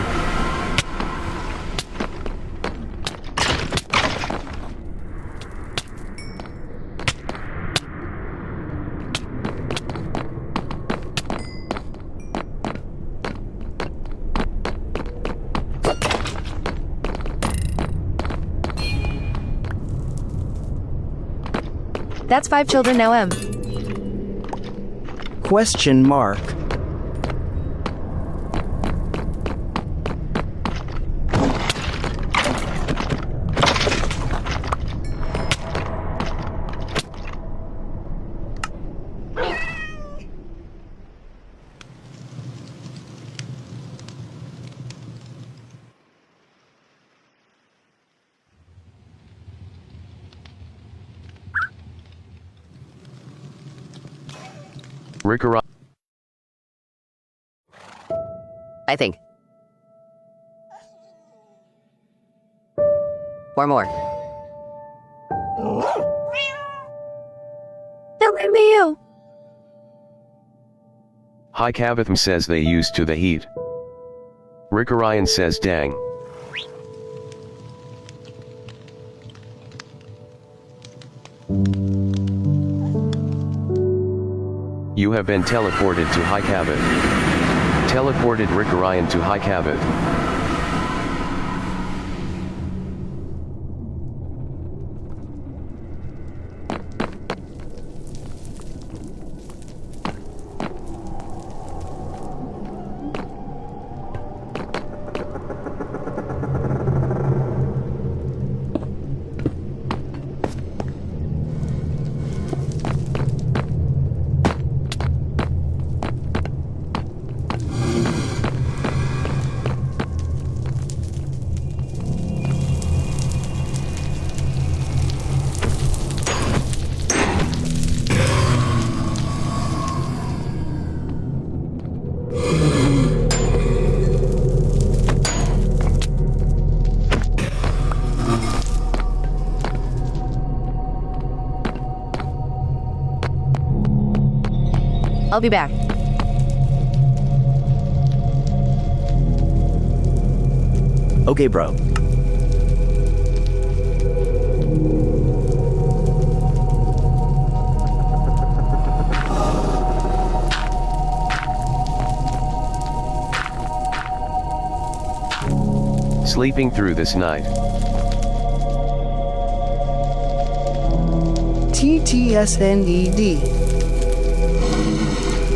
B: that's 5 children now M.
C: Question mark.
D: Rick Orion.
F: I think. Or more.
B: LMAO.
D: Hi Cavatham says they used to the heat. Rick Orion says dang. You have been teleported to High Cavath. Teleported Rick Orion to High Cavath.
B: I'll be back.
A: Okay, bro.
D: Sleeping through this night.
C: TTSNED.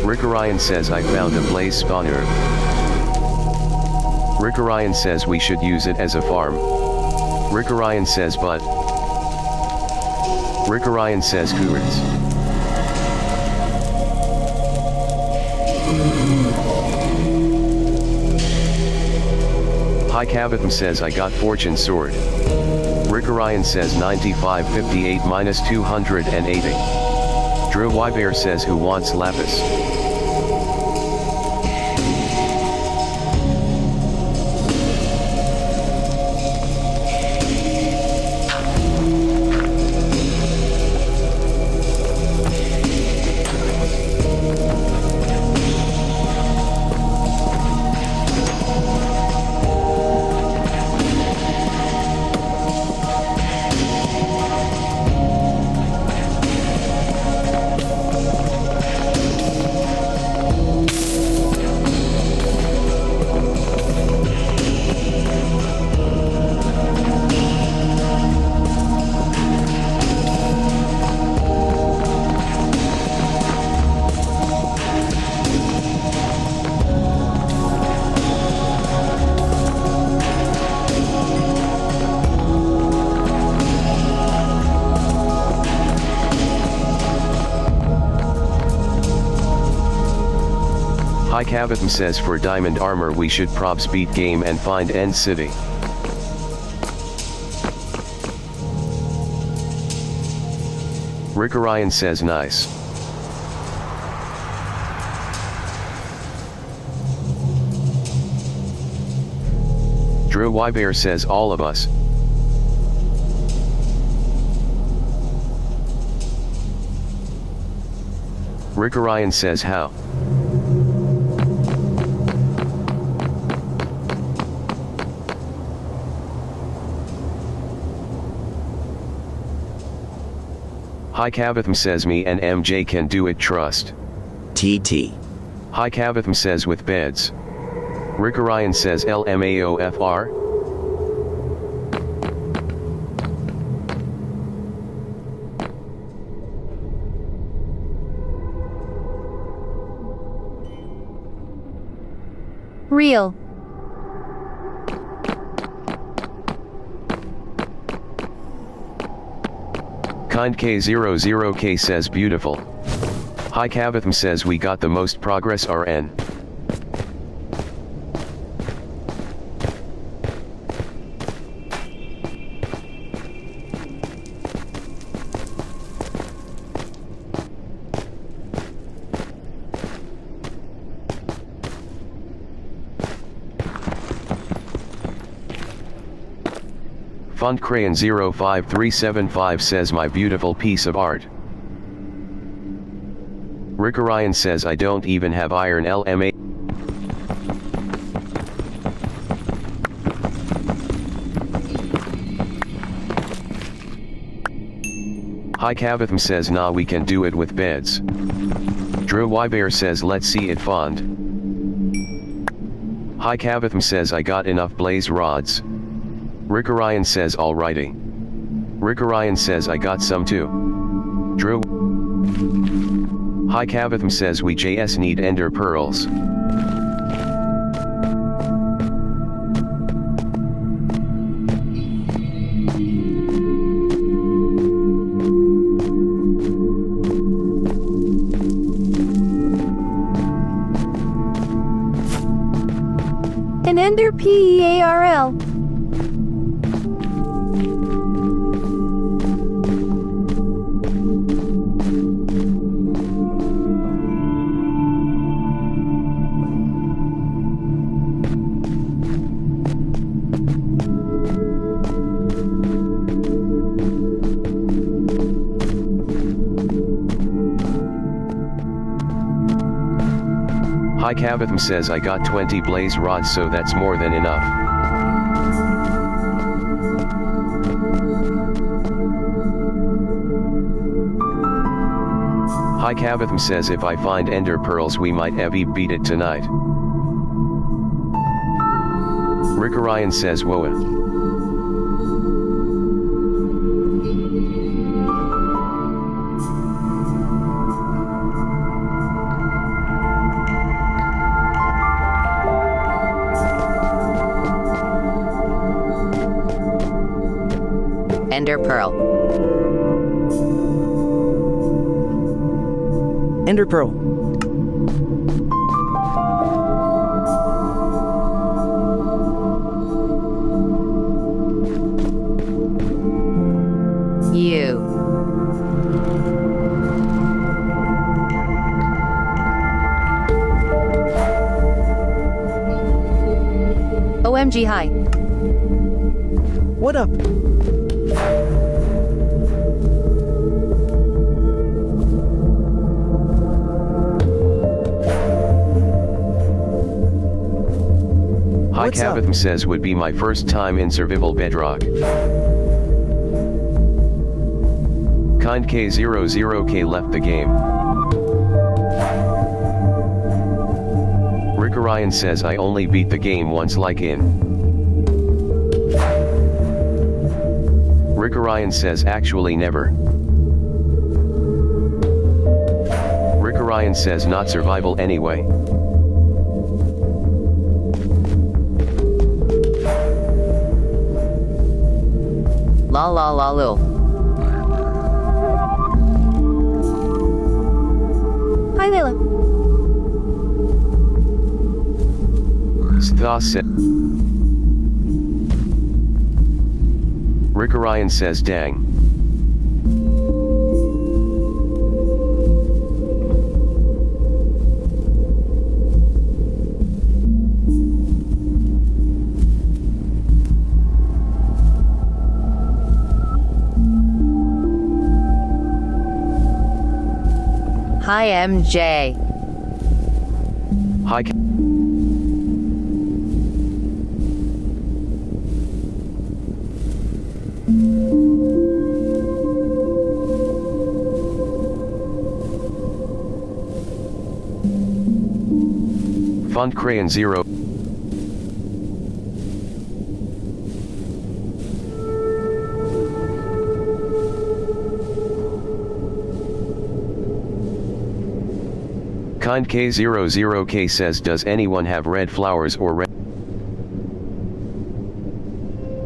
D: Rick Orion says I found a blaze spawner. Rick Orion says we should use it as a farm. Rick Orion says but. Rick Orion says coords. Hi Cavatham says I got fortune sword. Rick Orion says 9558 minus 280. Drew Wybear says who wants lapis? Hi Cavatham says for diamond armor we should prob speed game and find end city. Rick Orion says nice. Drew Wybear says all of us. Rick Orion says how. Hi Cavatham says me and MJ can do it trust.
A: TT.
D: Hi Cavatham says with beds. Rick Orion says LMAOFR.
B: Real.
D: Kind K00K says beautiful. Hi Cavatham says we got the most progress RN. FuntCrayon05375 says my beautiful piece of art. Rickorion says I don't even have iron LMA. Hi Cavatham says nah, we can do it with beds. Drew Wybear says let's see it fond. Hi Cavatham says I got enough blaze rods. Rickorion says alrighty. Rickorion says I got some too. Drew. Hi Cavatham says we JS need ender pearls.
B: An ender PEARL.
D: Hi Cavatham says I got 20 blaze rods, so that's more than enough. Hi Cavatham says if I find ender pearls we might have beat it tonight. Rickorion says whoa.
F: Ender pearl.
A: Ender pearl.
F: You.
B: OMG hi.
C: What up?
D: Hi
C: What's up?
D: Cavatham says would be my first time in survival bedrock. Kind K00K left the game. Rickorion says I only beat the game once like in. Rickorion says actually never. Rickorion says not survival anyway.
F: La la la lul.
B: Hi Layla.
D: Sthas said. Rickorion says dang.
F: Hi MJ.
D: Hi. Font Crayon 0. Kind K00K says does anyone have red flowers or red?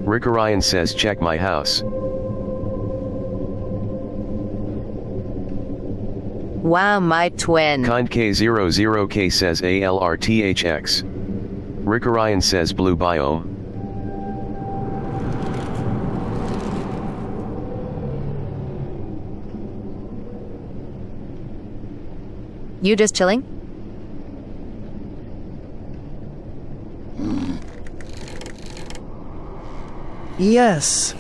D: Rickorion says check my house.
F: Wow, my twin.
D: Kind K00K says ALRTHX. Rickorion says blue biome.
B: You just chilling?
C: Yes.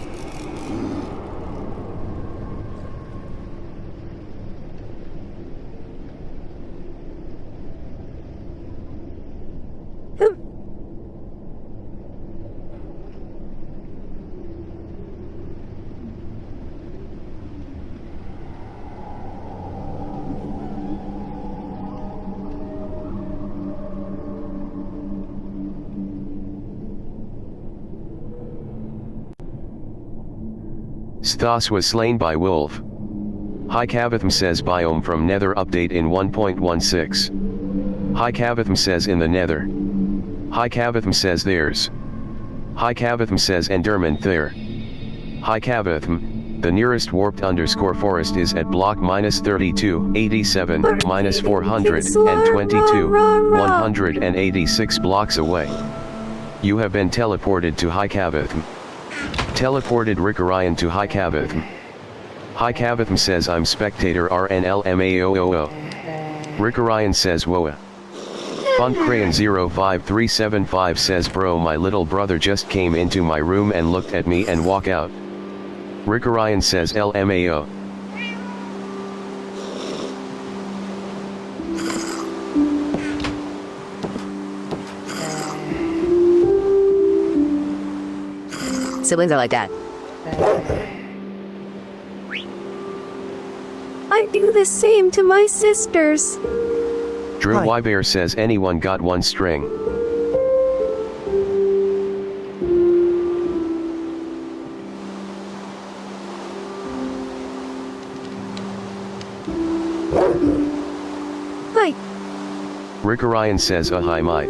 D: Sthos was slain by wolf. Hi Cavatham says biome from nether update in 1.16. Hi Cavatham says in the nether. Hi Cavatham says there's. Hi Cavatham says enderman there. Hi Cavatham, the nearest warped _ forest is at block -32, 87, -422, 186 blocks away. You have been teleported to Hi Cavatham. Teleported Rick Orion to Hi Cavatham. Hi Cavatham says I'm spectator RNLMAOOO. Rick Orion says woa. FunkCrayon05375 says bro my little brother just came into my room and looked at me and walk out. Rick Orion says LMAO.
F: Siblings are like that.
B: I do the same to my sisters.
D: Drew
A: Hi.
D: Wybear says anyone got one string.
B: Hi.
D: Rick Orion says hi might.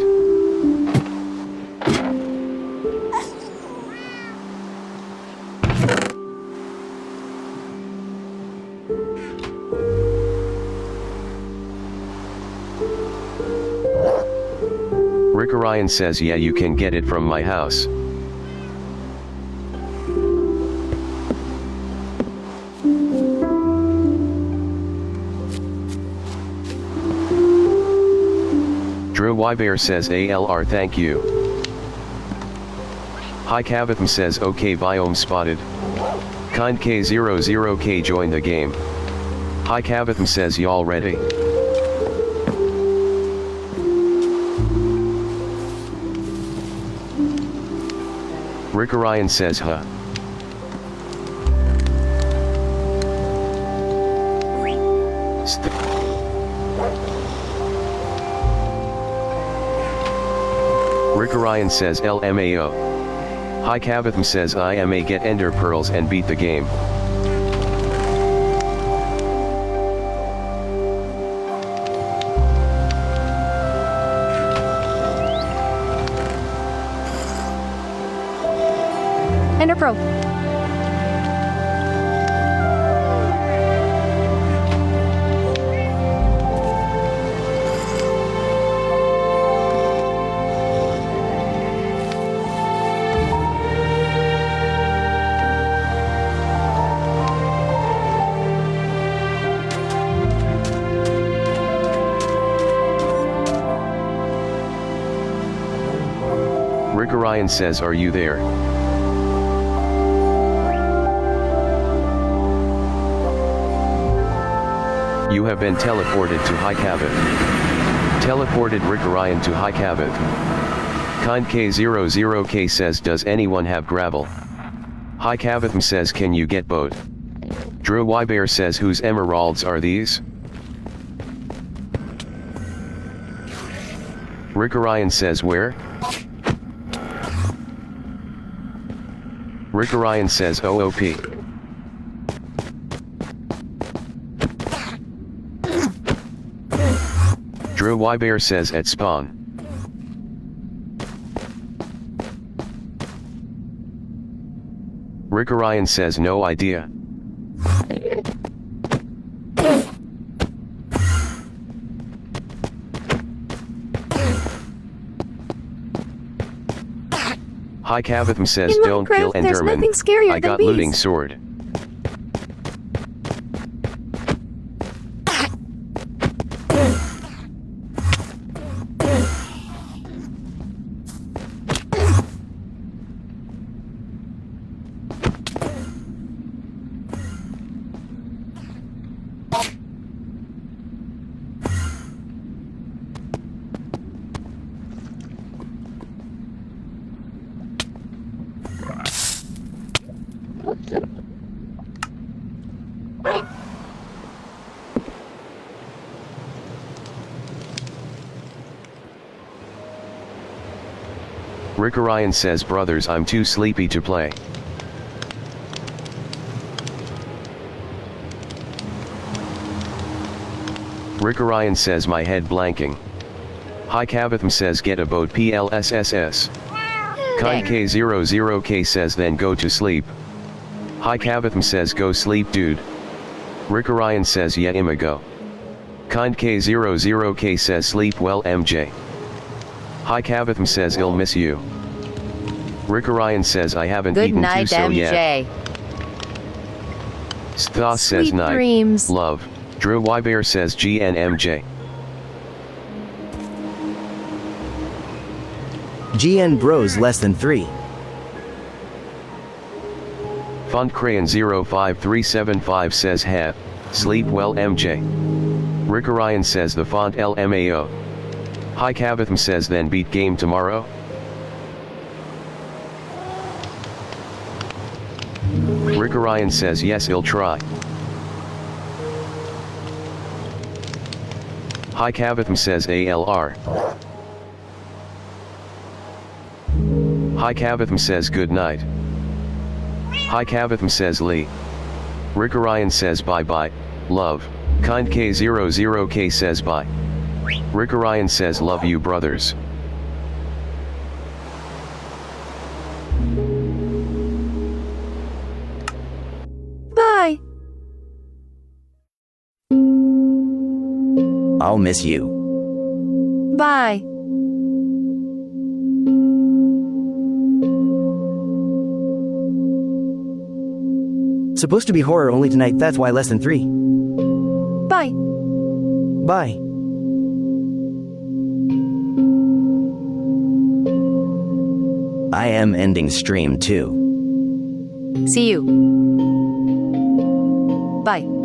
D: Rick Orion says yeah you can get it from my house. Drew Wybear says ALR thank you. Hi Cavatham says okay biome spotted. Kind K00K join the game. Hi Cavatham says y'all ready? Rick Orion says huh. Rick Orion says LMAO. Hi Cavatham says I may get ender pearls and beat the game.
B: Ender Pro.
D: Rick Orion says are you there? You have been teleported to Hi Cavatham. Teleported Rick Orion to Hi Cavatham. Kind K00K says does anyone have gravel? Hi Cavatham says can you get boat? Drew Wybear says whose emeralds are these? Rick Orion says where? Rick Orion says OOP. Drew Wybear says at spawn. Rick Orion says no idea. Hi Cavatham says
B: In
F: don't kill
B: Minecraft, there's
F: Enderman.
B: nothing scarier
F: I
B: than
F: got
B: bees.
F: looting sword. Rick Orion says brothers I'm too sleepy to play.
D: Rick Orion says my head blanking. Hi Kavatham says get a boat PLSSS. Kind K00K says then go to sleep. Hi Kavatham says go sleep dude. Rick Orion says yeah I'ma go. Kind K00K says sleep well MJ. Hi Kavatham says I'll miss you. Rick Orion says I haven't
F: Good
D: eaten
F: night,
D: too so
F: MJ.
D: yet. Stas says
B: Sweet
D: night.
B: dreams.
D: Love. Drew Wybear says GNMJ.
A: GN Bros less than 3.
D: Font Crayon 05375 says heh. Sleep well MJ. Rick Orion says the font LMAO. Hi Kavatham says then beat game tomorrow. Rick Orion says yes he'll try. Hi Kavatham says ALR. Hi Kavatham says good night. Hi Kavatham says Lee. Rick Orion says bye bye, love. Kind K00K says bye. Rick Orion says love you brothers.
B: Bye.
A: I'll miss you.
B: Bye.
A: Supposed to be horror only tonight, that's why less than 3.
B: Bye.
A: Bye. I am ending stream too.
B: See you. Bye.